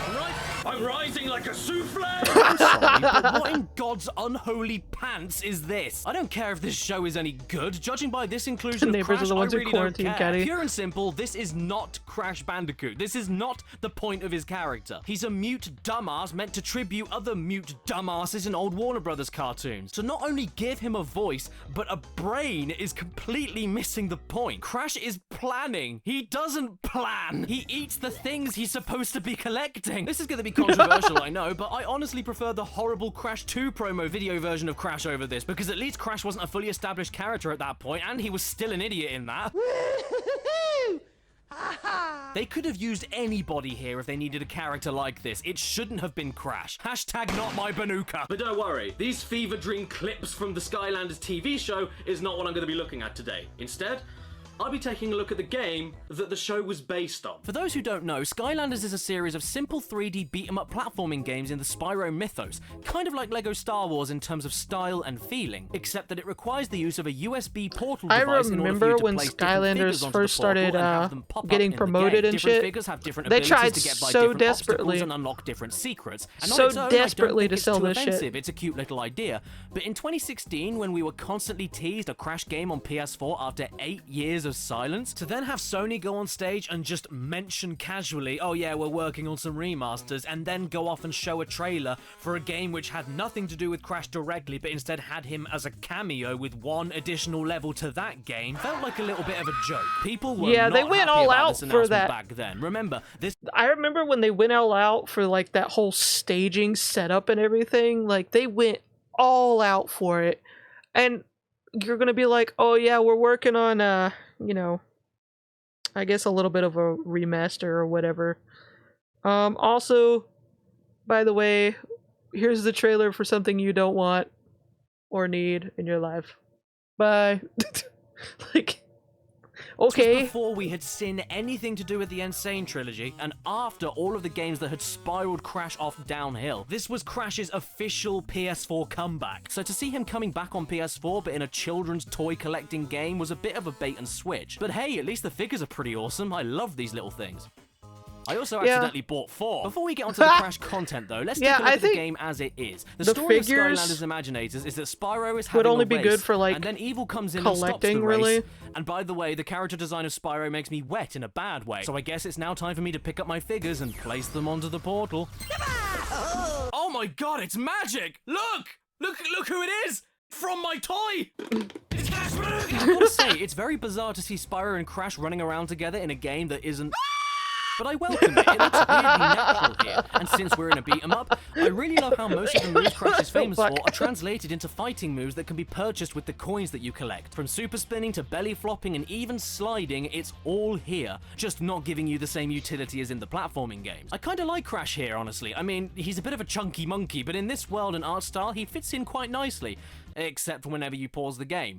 I'm rising like a souffle. I'm sorry, but what in God's unholy pants is this? I don't care if this show is any good. Judging by this inclusion The of neighbors Crash, are the ones I who really don't quarantine care. Caddy. Pure and simple, this is not Crash Bandicoot. This is not the point of his character. He's a mute dumbass meant to tribute other mute dumbasses in old Warner Brothers cartoons. To not only give him a voice, but a brain is completely missing the point. Crash is planning. He doesn't plan. He eats the things he's supposed to be collecting. This is going to be controversial, I know, but I honestly prefer the horrible Crash 2 promo video version of Crash over this, because at least Crash wasn't a fully established character at that point, and he was still an idiot in that. They could have used anybody here if they needed a character like this. It shouldn't have been Crash. Hashtag not my Banuka. But don't worry, these fever dream clips from the Skylanders TV show is not what I'm going to be looking at today. Instead, I'll be taking a look at the game that the show was based on. For those who don't know, Skylanders is a series of simple 3D beat-em-up platforming games in the Spyro mythos, kind of like LEGO Star Wars in terms of style and feeling, except that it requires the use of a USB portal I device in order for remember you to when place different Skylanders figures onto the first portal started, and have them pop up getting in the promoted game. and Different shit. figures have different They abilities tried to get by so different desperately- obstacles and unlock different secrets. And so on its own, desperately I don't think to it's sell too this shit. offensive. It's a cute little idea. But in 2016, when we were constantly teased a Crash game on PS4 after 8 years of silence, to then have Sony go on stage and just mention casually, oh yeah, we're working on some remasters, and then go off and show a trailer for a game which had nothing to do with Crash directly, but instead had him as a cameo with one additional level to that game, felt like a little bit of a joke. People were Yeah, not they went happy all about out this for announcement that. back then. Remember, this I remember when they went all out for like that whole staging setup and everything. Like they went all out for it, and you're gonna be like, "Oh yeah, we're working on you know, I guess a little bit of a remaster or whatever." Also, by the way, here's the trailer for something you don't want or need in your life. Bye. Like. was Okay. before we had seen anything to do with the Insane trilogy, and after all of the games that had spiraled Crash off downhill. This was Crash's official PS4 comeback. So to see him coming back on PS4 but in a children's toy collecting game was a bit of a bait and switch. But hey, at least the figures are pretty awesome. I love these little things. I also Yeah. accidentally bought 4. Before we get onto the Crash content though, let's Yeah, take a look I at the think game as it is. The the story figures of Skylanders Imaginators is that Spyro is would having only a be race, good for, like, and then evil comes in and stops the collecting, race. really. And by the way, the character design of Spyro makes me wet in a bad way. So I guess it's now time for me to pick up my figures and place them onto the portal. Oh my god, it's magic! Look! Look who it is! From my toy! It's Cashman! I've got to say, it's very bizarre to see Spyro and Crash running around together in a game that isn't... But I welcome it. It looks weirdly natural here. And since we're in a beat-em-up, I really love how most of the moves Crash is famous for are translated into fighting moves that can be purchased with the coins that you collect. From super spinning to belly flopping and even sliding, it's all here, just not giving you the same utility as in the platforming games. I kinda like Crash here, honestly. I mean, he's a bit of a chunky monkey, but in this world and art style, he fits in quite nicely. Except for whenever you pause the game.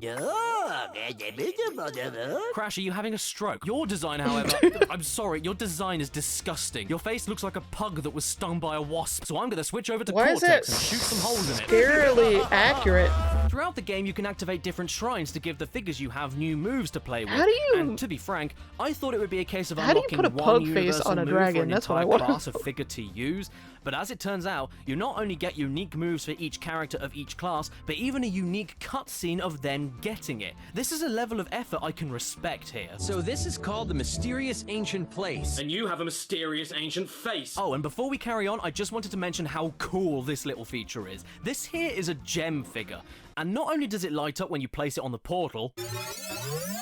Crash, are you having a stroke? Your design, however, I'm sorry, your design is disgusting. Your face looks like a pug that was stung by a wasp, so I'm gonna switch over to Cortex and shoot some holes in it. Scarily accurate. Throughout the game, you can activate different shrines to give the figures you have new moves to play with. How do you... And to be frank, I thought it would be a case of How do you unlocking put a one pug face universal on a move dragon? for an That's what I entire want. class of figure to use. But as it turns out, you not only get unique moves for each character of each class, but even a unique cutscene of them getting it. This is a level of effort I can respect here. So this is called the Mysterious Ancient Place. And you have a mysterious ancient face. Oh, and before we carry on, I just wanted to mention how cool this little feature is. This here is a gem figure. And not only does it light up when you place it on the portal,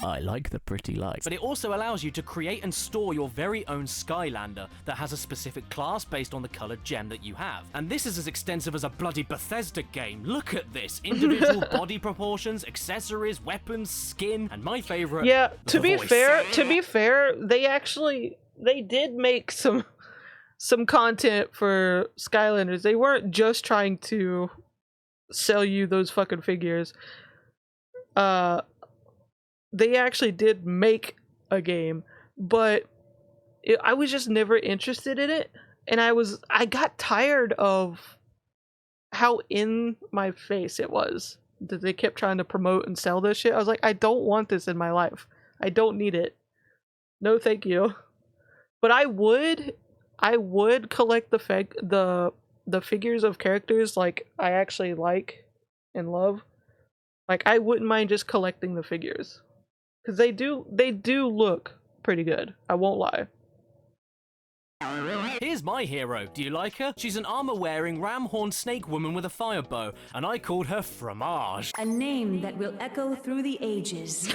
I like the pretty lights, but it also allows you to create and store your very own Skylander that has a specific class based on the colored gem that you have. And this is as extensive as a bloody Bethesda game. Look at this. Individual body proportions, accessories, weapons, skin, and my favorite, Yeah, to be voice. fair, they did make some content for Skylanders. They weren't just trying to sell you those fucking figures. They actually did make a game, but I was just never interested in it, and I got tired of how in my face it was that they kept trying to promote and sell this shit. I was like, I don't want this in my life. I don't need it. No, thank you. But I would collect the figures of characters like I actually like and love. Like, I wouldn't mind just collecting the figures, because they do look pretty good. I won't lie. Here's my hero. Do you like her? She's an armor-wearing, ram-horned snake woman with a fire bow, and I called her Fromage. A name that will echo through the ages.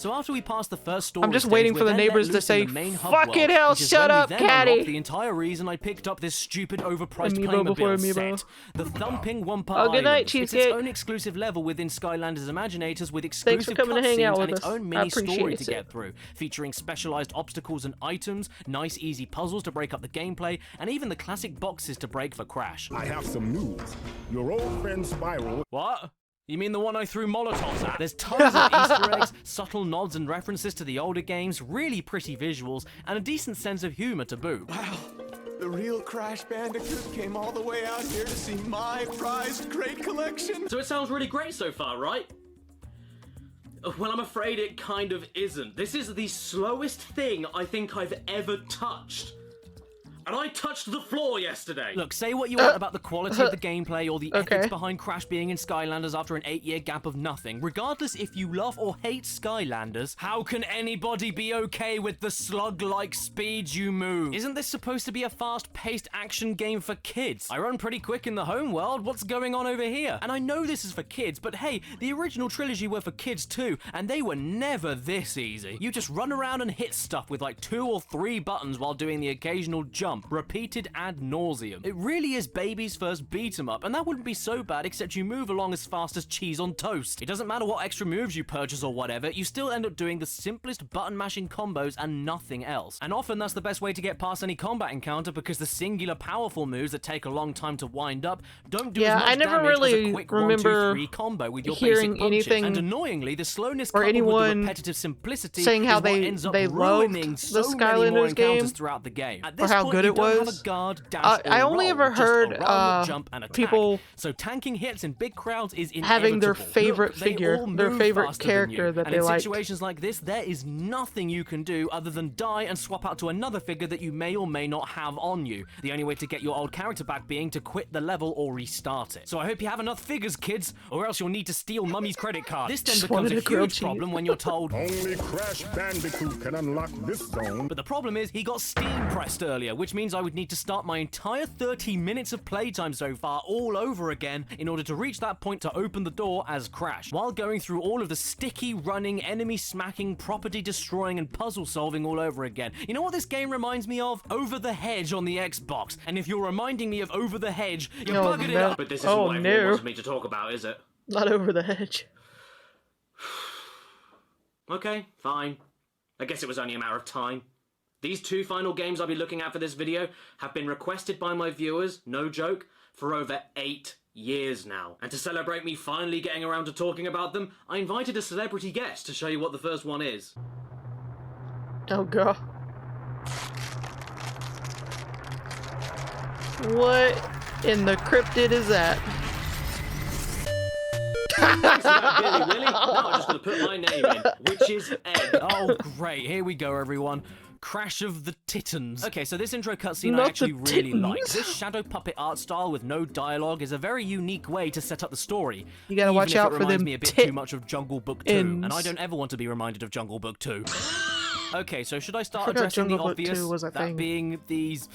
So after we pass the first story, I'm just waiting for the neighbors to say, "Fucking hell, shut up, Caddy!" The entire reason I picked up this stupid, overpriced Amiibo before Playmobil amiibo. set, the Thumping Wumpa Oh, good night, Island. It's Cheesecake. its own exclusive level within Skylanders Imaginators with Thanks exclusive for coming to hang out cutscenes with and its us. own I mini story appreciate to it. get through, featuring specialized obstacles and items, nice easy puzzles to break up the gameplay, and even the classic boxes to break for Crash. I have some news. Your old friend Spyro... What? You mean the one I threw Molotovs at? There's tons of Easter eggs, subtle nods and references to the older games, really pretty visuals, and a decent sense of humor to boot. Wow, the real Crash Bandicoot came all the way out here to see my prized crate collection. So it sounds really great so far, right? Well, I'm afraid it kind of isn't. This is the slowest thing I think I've ever touched. And I touched the floor yesterday. Look, say what you want about the quality of the gameplay or the Okay. ethics behind Crash being in Skylanders after an 8-year gap of nothing. Regardless if you love or hate Skylanders, how can anybody be okay with the slug-like speed you move? Isn't this supposed to be a fast-paced action game for kids? I run pretty quick in the home world. What's going on over here? And I know this is for kids, but hey, the original trilogy were for kids too, and they were never this easy. You just run around and hit stuff with like 2 or 3 buttons while doing the occasional jump. Repeated ad nauseum. It really is baby's first beat-em-up, and that wouldn't be so bad except you move along as fast as cheese on toast. It doesn't matter what extra moves you purchase or whatever, you still end up doing the simplest button-mashing combos and nothing else. And often that's the best way to get past any combat encounter because the singular powerful moves that take a long time to wind up don't do as much I never damage as a really quick remember 1, 2, 3 combo with your hearing basic punches. anything And annoyingly, the slowness or coupled with the anyone repetitive simplicity saying how is what they ends up loved ruining the so many more Skylanders encounters game, throughout the game. At or this how point, good you it don't was. have a guard, dash, I or only roll, ever just heard a run, jump, and attack. people So tanking hits in big crowds is inevitable. having their favorite Look, they figure, all their move favorite faster than you. character that And they in liked. situations like this, there is nothing you can do other than die and swap out to another figure that you may or may not have on you. The only way to get your old character back being to quit the level or restart it. So I hope you have enough figures, kids, or else you'll need to steal Mummy's credit card. This then Just becomes wanted a a grilled huge problem when you're told Only Crash Bandicoot can unlock this zone. But the problem is he got Steam pressed earlier, which means means I would need to start my entire 30 minutes of playtime so far all over again in order to reach that point to open the door as Crash, while going through all of the sticky running, enemy smacking, property destroying, and puzzle solving all over again. You know what this game reminds me of? Over the Hedge on the Xbox. And if you're reminding me of Over the Hedge, you're bugging it up. But this isn't what everyone wants me to talk about, is it? Not Over the Hedge. Okay, fine. I guess it was only a matter of time. These 2 final games I'll be looking at for this video have been requested by my viewers, no joke, for over 8 years now. And to celebrate me finally getting around to talking about them, I invited a celebrity guest to show you what the first one is. Oh god. What in the cryptid is that? Thanks for that, Billy Willy. Now I'm just going to put my name in, which is Egg. Oh, great. Here we go, everyone. Crash of the Titans. Okay, so this intro cutscene I Not actually the really Titans. like. This shadow puppet art style with no dialogue is a very unique way to set up the story. You gotta watch out for them Even if it reminds me a bit too much of Jungle Book 2, and I don't ever want to be reminded of Jungle Book 2. Okay, so should I start addressing the obvious, that being these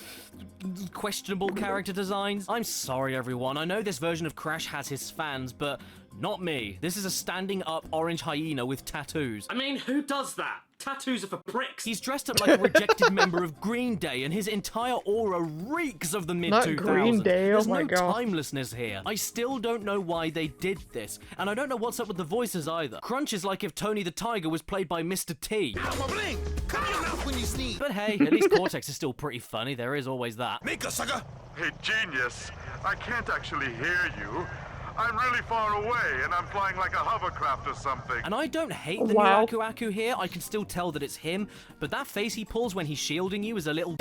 questionable character designs? I'm sorry, everyone. I know this version of Crash has his fans, but not me. This is a standing-up orange hyena with tattoos. I mean, who does that? Tattoos are for pricks. He's dressed up like a rejected member of Green Day, and his entire aura reeks of the mid-2000s. Not Green Day, There's my no god. timelessness here. I still don't know why they did this, and I don't know what's up with the voices either. Crunch is like if Tony the Tiger was played by Mr. T. But hey, at least Cortex is still pretty funny. There is always that. Make a sucker! Hey, genius. I can't actually hear you. I'm really far away, and I'm flying like a hovercraft or something. And I don't hate the new Aku Aku here. I can still tell that it's him, but that face he pulls when he's shielding you is a little...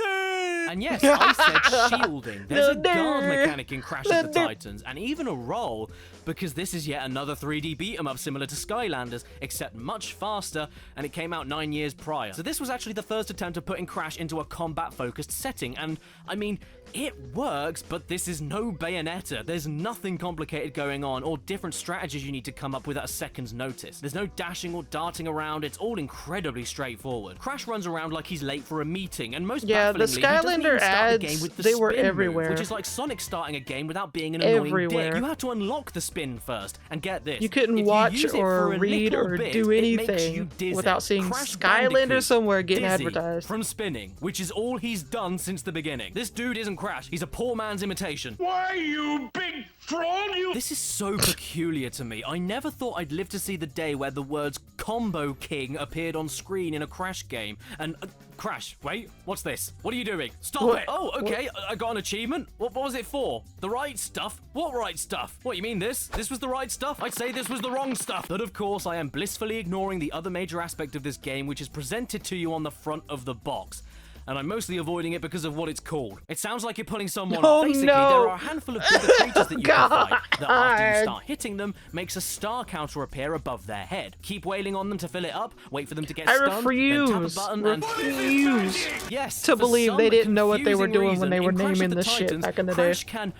And yes, I said shielding. There's a guard mechanic in Crash of the Titans, and even a roll, because this is yet another 3D beat-em-up similar to Skylanders, except much faster, and it came out 9 years prior. So this was actually the first attempt at putting Crash into a combat-focused setting, and, I mean, it works, but this is no Bayonetta. There's nothing complicated going on, or different strategies you need to come up with at a second's notice. There's no dashing or darting around, it's all incredibly straightforward. Crash runs around like he's late for a meeting, and most bafflingly, he doesn't even start the game with the they were spin everywhere. move, which is like Sonic starting a game without being an annoying Everywhere. dick. You had to unlock the spin first, and get this. You couldn't if watch you use it or for a read little or bit, do it makes you anything dizzy. without seeing Crash Skylanders Bandicoot, somewhere getting dizzy advertised. from spinning, which is all he's done since the beginning. This dude isn't Crash, he's a poor man's imitation. Why, you big troll, you... This is so peculiar to me. I never thought I'd live to see the day where the words Combo King appeared on screen in a Crash game. And, Crash, wait, what's this? What are you doing? Stop it! Oh, okay, I got an achievement. What was it for? The right stuff? What right stuff? What, you mean this? This was the right stuff? I'd say this was the wrong stuff. But of course, I am blissfully ignoring the other major aspect of this game, which is presented to you on the front of the box. And I'm mostly avoiding it because of what it's called. It sounds like you're pulling someone off. Basically, there are a handful of bigger creatures that you can fight, that after you start hitting them, makes a star counter appear above their head. Keep wailing on them to fill it up, wait for them to get stunned, then tap a button and... Yes, to believe some they didn't know what they were confusing doing when they reason, were in Crash naming of this shit Titans, back in the day. Crash can...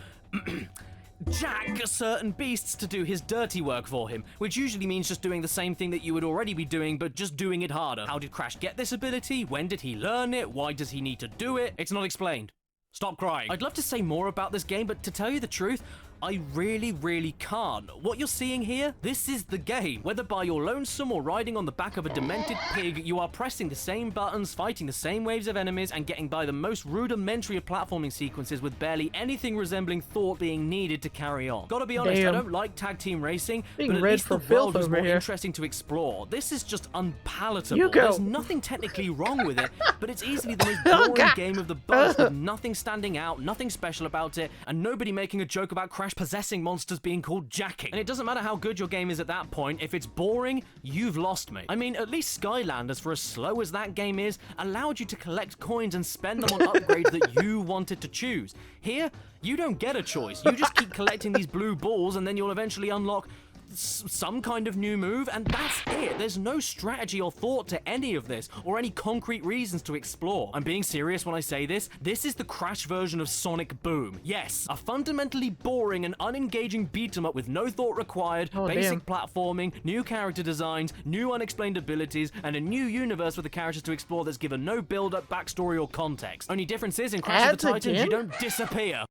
jack certain beasts to do his dirty work for him, which usually means just doing the same thing that you would already be doing, but just doing it harder. How did Crash get this ability? When did he learn it? Why does he need to do it? It's not explained. Stop crying. I'd love to say more about this game, but to tell you the truth, I really can't. What you're seeing here, this is the game. Whether by your lonesome or riding on the back of a demented pig, you are pressing the same buttons, fighting the same waves of enemies, and getting by the most rudimentary of platforming sequences with barely anything resembling thought being needed to carry on. Gotta be honest, I don't like tag team racing, but at least the world was more interesting to explore. This is just unpalatable. There's nothing technically wrong with it, but it's easily the most boring game of the bunch with nothing standing out, nothing special about it, and nobody making a joke about Crash possessing monsters being called jacking. And it doesn't matter how good your game is at that point, if it's boring, you've lost me. I mean, at least Skylanders, for as slow as that game is, allowed you to collect coins and spend them on upgrades that you wanted to choose. Here, you don't get a choice. You just keep collecting these blue balls and then you'll eventually unlock some kind of new move, and that's it. There's no strategy or thought to any of this, or any concrete reasons to explore. I'm being serious when I say this. This is the Crash version of Sonic Boom. Yes, a fundamentally boring and unengaging beat-em-up with no thought required, basic platforming, new character designs, new unexplained abilities, and a new universe for the characters to explore that's given no build-up, backstory, or context. Only difference is in Crash of the Titans, you don't disappear.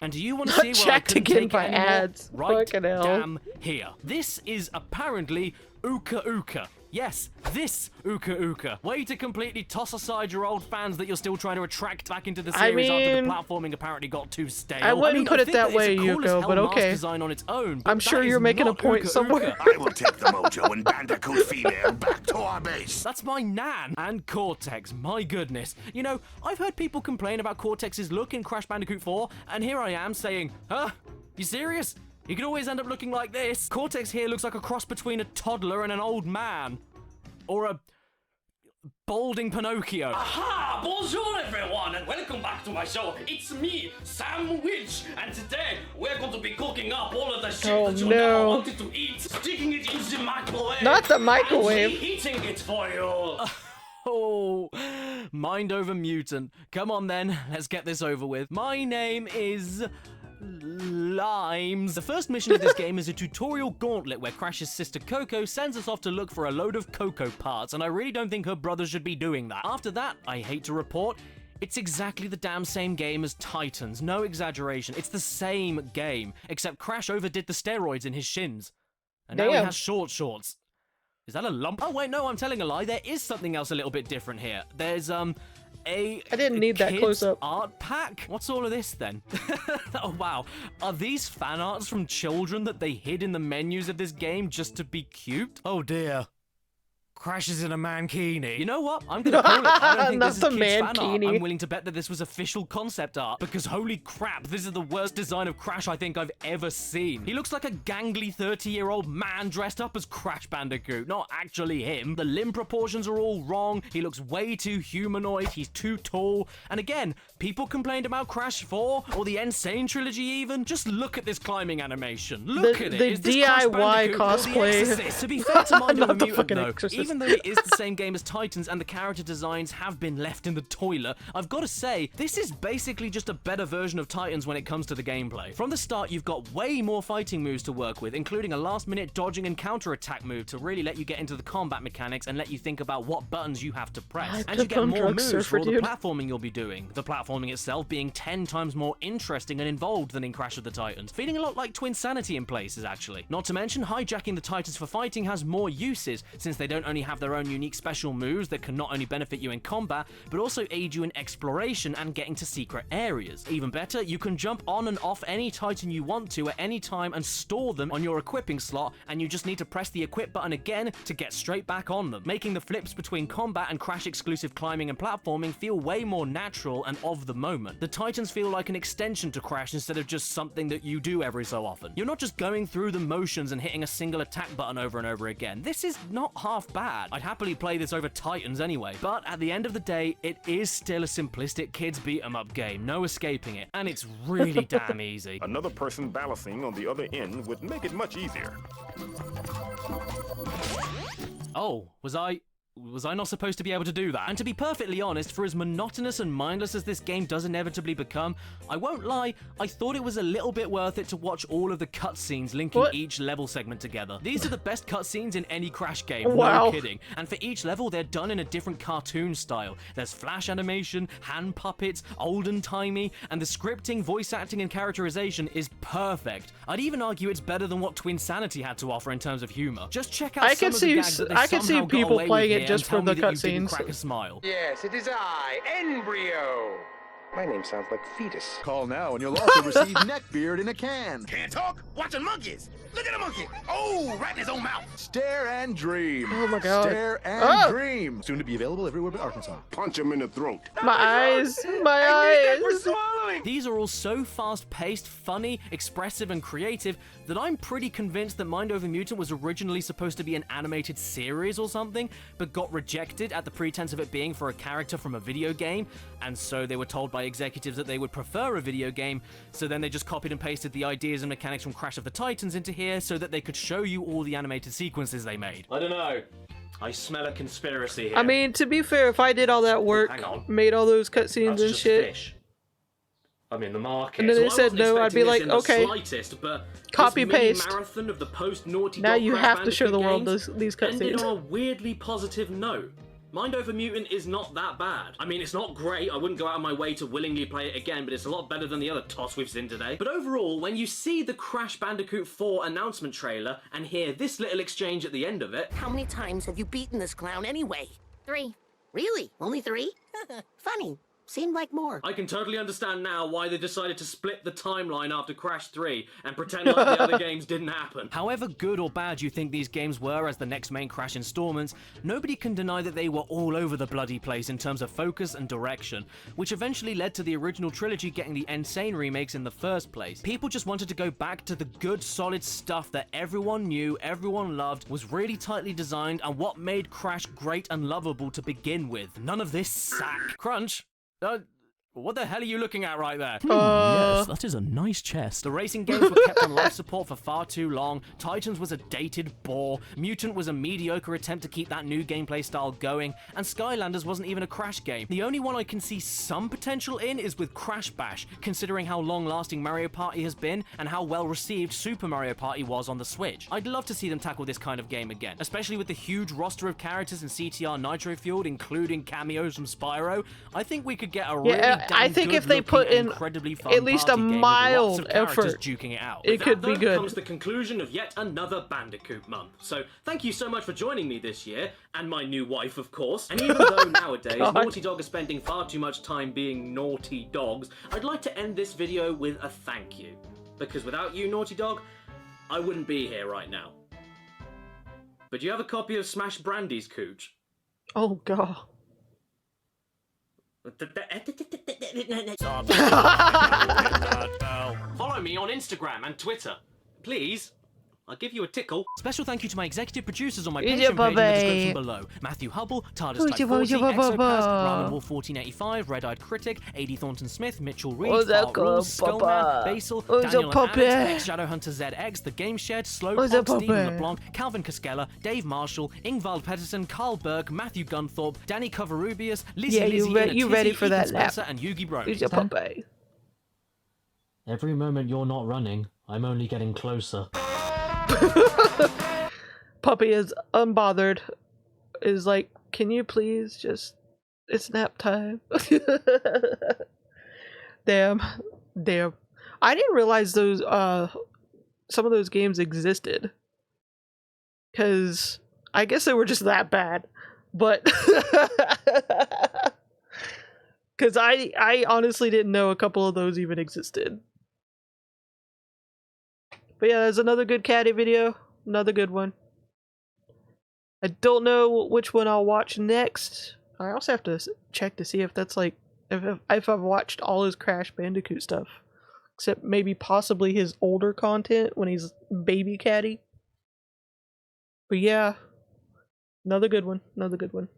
And do you want to see where I couldn't take it anymore? Ads. Right damn here. This is apparently Uka Uka. Yes, this Uka Uka. Way to completely toss aside your old fans that you're still trying to attract back into the series after the platforming apparently got too stale. I wouldn't put it that way, Yuko, but okay. Design on its own, but I'm sure you're making a point Uka somewhere. Uka. I will take the Mojo and Bandicoot female back to our base. That's my nan. And Cortex, my goodness. You know, I've heard people complain about Cortex's look in Crash Bandicoot 4, and here I am saying, huh? You serious? You could always end up looking like this. Cortex here looks like a cross between a toddler and an old man. Or a balding Pinocchio. Aha! Bonjour everyone and welcome back to my show. It's me, Sam Witch, and today we're going to be cooking up all of the shit that you never wanted to eat, sticking it in the microwave. Not the microwave. And reheating it for you. Oh, mind over mutant. Come on then, let's get this over with. My name is Limes. The first mission of this game is a tutorial gauntlet where Crash's sister Coco sends us off to look for a load of Coco parts, and I really don't think her brother should be doing that. After that, I hate to report, it's exactly the damn same game as Titans. No exaggeration. It's the same game, except Crash overdid the steroids in his shins. And now he has short shorts. Is that a lump? Oh wait, no, I'm telling a lie. There is something else a little bit different here. There's I didn't need that close up art pack. What's all of this then? Oh wow, are these fan arts from children that they hid in the menus of this game just to be cute? Oh dear. Crash is in a mankini. You know what? I'm gonna call it. I don't think this is kids' fan art. I'm willing to bet that this was official concept art, because holy crap, this is the worst design of Crash I think I've ever seen. He looks like a gangly 30-year-old man dressed up as Crash Bandicoot, not actually him. The limb proportions are all wrong. He looks way too humanoid. He's too tall. And again, people complained about Crash 4 or the Insane Trilogy even. Just look at this climbing animation. Look at it. The DIY cosplay. To be fair to Mind Over Mutant though, even though it is the same game as Titans and the character designs have been left in the toilet, I've got to say, this is basically just a better version of Titans when it comes to the gameplay. From the start, you've got way more fighting moves to work with, including a last-minute dodging and counter-attack move to really let you get into the combat mechanics and let you think about what buttons you have to press. And you get more moves for all the platforming you'll be doing, the platforming itself being 10 times more interesting and involved than in Crash of the Titans, feeling a lot like Twinsanity in places, actually. Not to mention, hijacking the Titans for fighting has more uses, since they don't only have their own unique special moves that can not only benefit you in combat, but also aid you in exploration and getting to secret areas. Even better, you can jump on and off any Titan you want to at any time and store them on your equipping slot, and you just need to press the equip button again to get straight back on them, making the flips between combat and Crash exclusive climbing and platforming feel way more natural and of the moment. The Titans feel like an extension to Crash instead of just something that you do every so often. You're not just going through the motions and hitting a single attack button over and over again. This is not half bad. I'd happily play this over Titans anyway, but at the end of the day, it is still a simplistic kids beat-em-up game, no escaping it, and it's really damn easy. Another person balancing on the other end would make it much easier. Oh, was I not supposed to be able to do that? And to be perfectly honest, for as monotonous and mindless as this game does inevitably become, I won't lie, I thought it was a little bit worth it to watch all of the cutscenes linking each level segment together. These are the best cutscenes in any Crash game, no kidding. And for each level, they're done in a different cartoon style. There's flash animation, hand puppets, olden-timey, and the scripting, voice acting, and characterization is perfect. I'd even argue it's better than what Twinsanity had to offer in terms of humor. Just check out I can see people playing it just for the cutscenes. Crack a smile. Yes, it is I, Embryo. My name sounds like fetus. Call now and you'll also receive neckbeard in a can. Can't talk? Watching monkeys. Look at a monkey. Oh, right in his own mouth. Stare and dream. Oh my god. Stare and dream. Soon to be available everywhere but Arkansas. Punch him in the throat. My eyes. My eyes. For swallowing. These are all so fast-paced, funny, expressive, and creative that I'm pretty convinced that Mind Over Mutant was originally supposed to be an animated series or something, but got rejected at the pretense of it being for a character from a video game, and so they were told by executives that they would prefer a video game, so then they just copied and pasted the ideas and mechanics from Crash of the Titans into here so that they could show you all the animated sequences they made. I don't know. I smell a conspiracy here. I mean, to be fair, if I did all that work, made all those cutscenes and shit, fish. I'm in the market. and then they said no, I'd be like, okay, but copy paste. Marathon of the post-Naughty Now Dog you Crash have to show the world Bandicoot these games ended cutscenes. on a weirdly positive note. Mind Over Mutant is not that bad. I mean, it's not great. I wouldn't go out of my way to willingly play it again, but it's a lot better than the other toss we've seen today. But overall, when you see the Crash Bandicoot 4 announcement trailer and hear this little exchange at the end of it... How many times have you beaten this clown anyway? 3. Really? Only 3? Funny. Seemed like more. I can totally understand now why they decided to split the timeline after Crash 3 and pretend like the other games didn't happen. However good or bad you think these games were as the next main Crash installments, nobody can deny that they were all over the bloody place in terms of focus and direction, which eventually led to the original trilogy getting the insane remakes in the first place. People just wanted to go back to the good, solid stuff that everyone knew, everyone loved, was really tightly designed, and what made Crash great and lovable to begin with. None of this sack. Crunch. What the hell are you looking at right there? Yes, that is a nice chest. The racing games were kept on life support for far too long. Titans was a dated bore. Mutant was a mediocre attempt to keep that new gameplay style going. And Skylanders wasn't even a Crash game. The only one I can see some potential in is with Crash Bash, considering how long-lasting Mario Party has been and how well-received Super Mario Party was on the Switch. I'd love to see them tackle this kind of game again, especially with the huge roster of characters in CTR Nitro fueled, including cameos from Spyro. I think we could get a really I think if they put in at least a mild effort, it could be good. Comes the conclusion of yet another Bandicoot month. So thank you so much for joining me this year, and my new wife, of course. And even though nowadays Naughty Dog is spending far too much time being naughty dogs, I'd like to end this video with a thank you. Because without you, Naughty Dog, I wouldn't be here right now. But do you have a copy of Smash Brandy's Cooch? Oh, God. Follow me on Instagram and Twitter. Please. I'll give you a tickle. Special thank you to my executive producers on my Who's your Patreon page in the puppy? description below. Matthew Hubble, TARDIS Who's Type your 40, puppy? Exocast, Ramen1485, Red-Eyed Critic, AD Thornton Smith, Mitchell Reed, Who's that Fart Rules, good Skullman, puppy? Basil, Who's Daniel your and puppy? Alex, Ex-Shadowhunter ZX, The Game Shed, Who's Slowpoke, your Stephen puppy? LeBlanc, Calvin Cascella, Dave Marshall, Ingvald Pettersson, Carl Berg, Matthew Gunthorpe, Danny Covarubius, Lizzie Yeah, you Lizzie, you ready for that nap? Spencer, and Yugi Bro. Who's your puppy? Every moment you're not running, I'm only getting closer. Puppy is unbothered. Is like, can you please just... It's nap time. Damn. I didn't realize those, some of those games existed. Because I guess they were just that bad. But... Because I honestly didn't know a couple of those even existed. But yeah, there's another good Caddy video. Another good one. I don't know which one I'll watch next. I also have to check to see if that's like... If I've watched all his Crash Bandicoot stuff. Except maybe possibly his older content when he's baby Caddy. But yeah. Another good one. Another good one.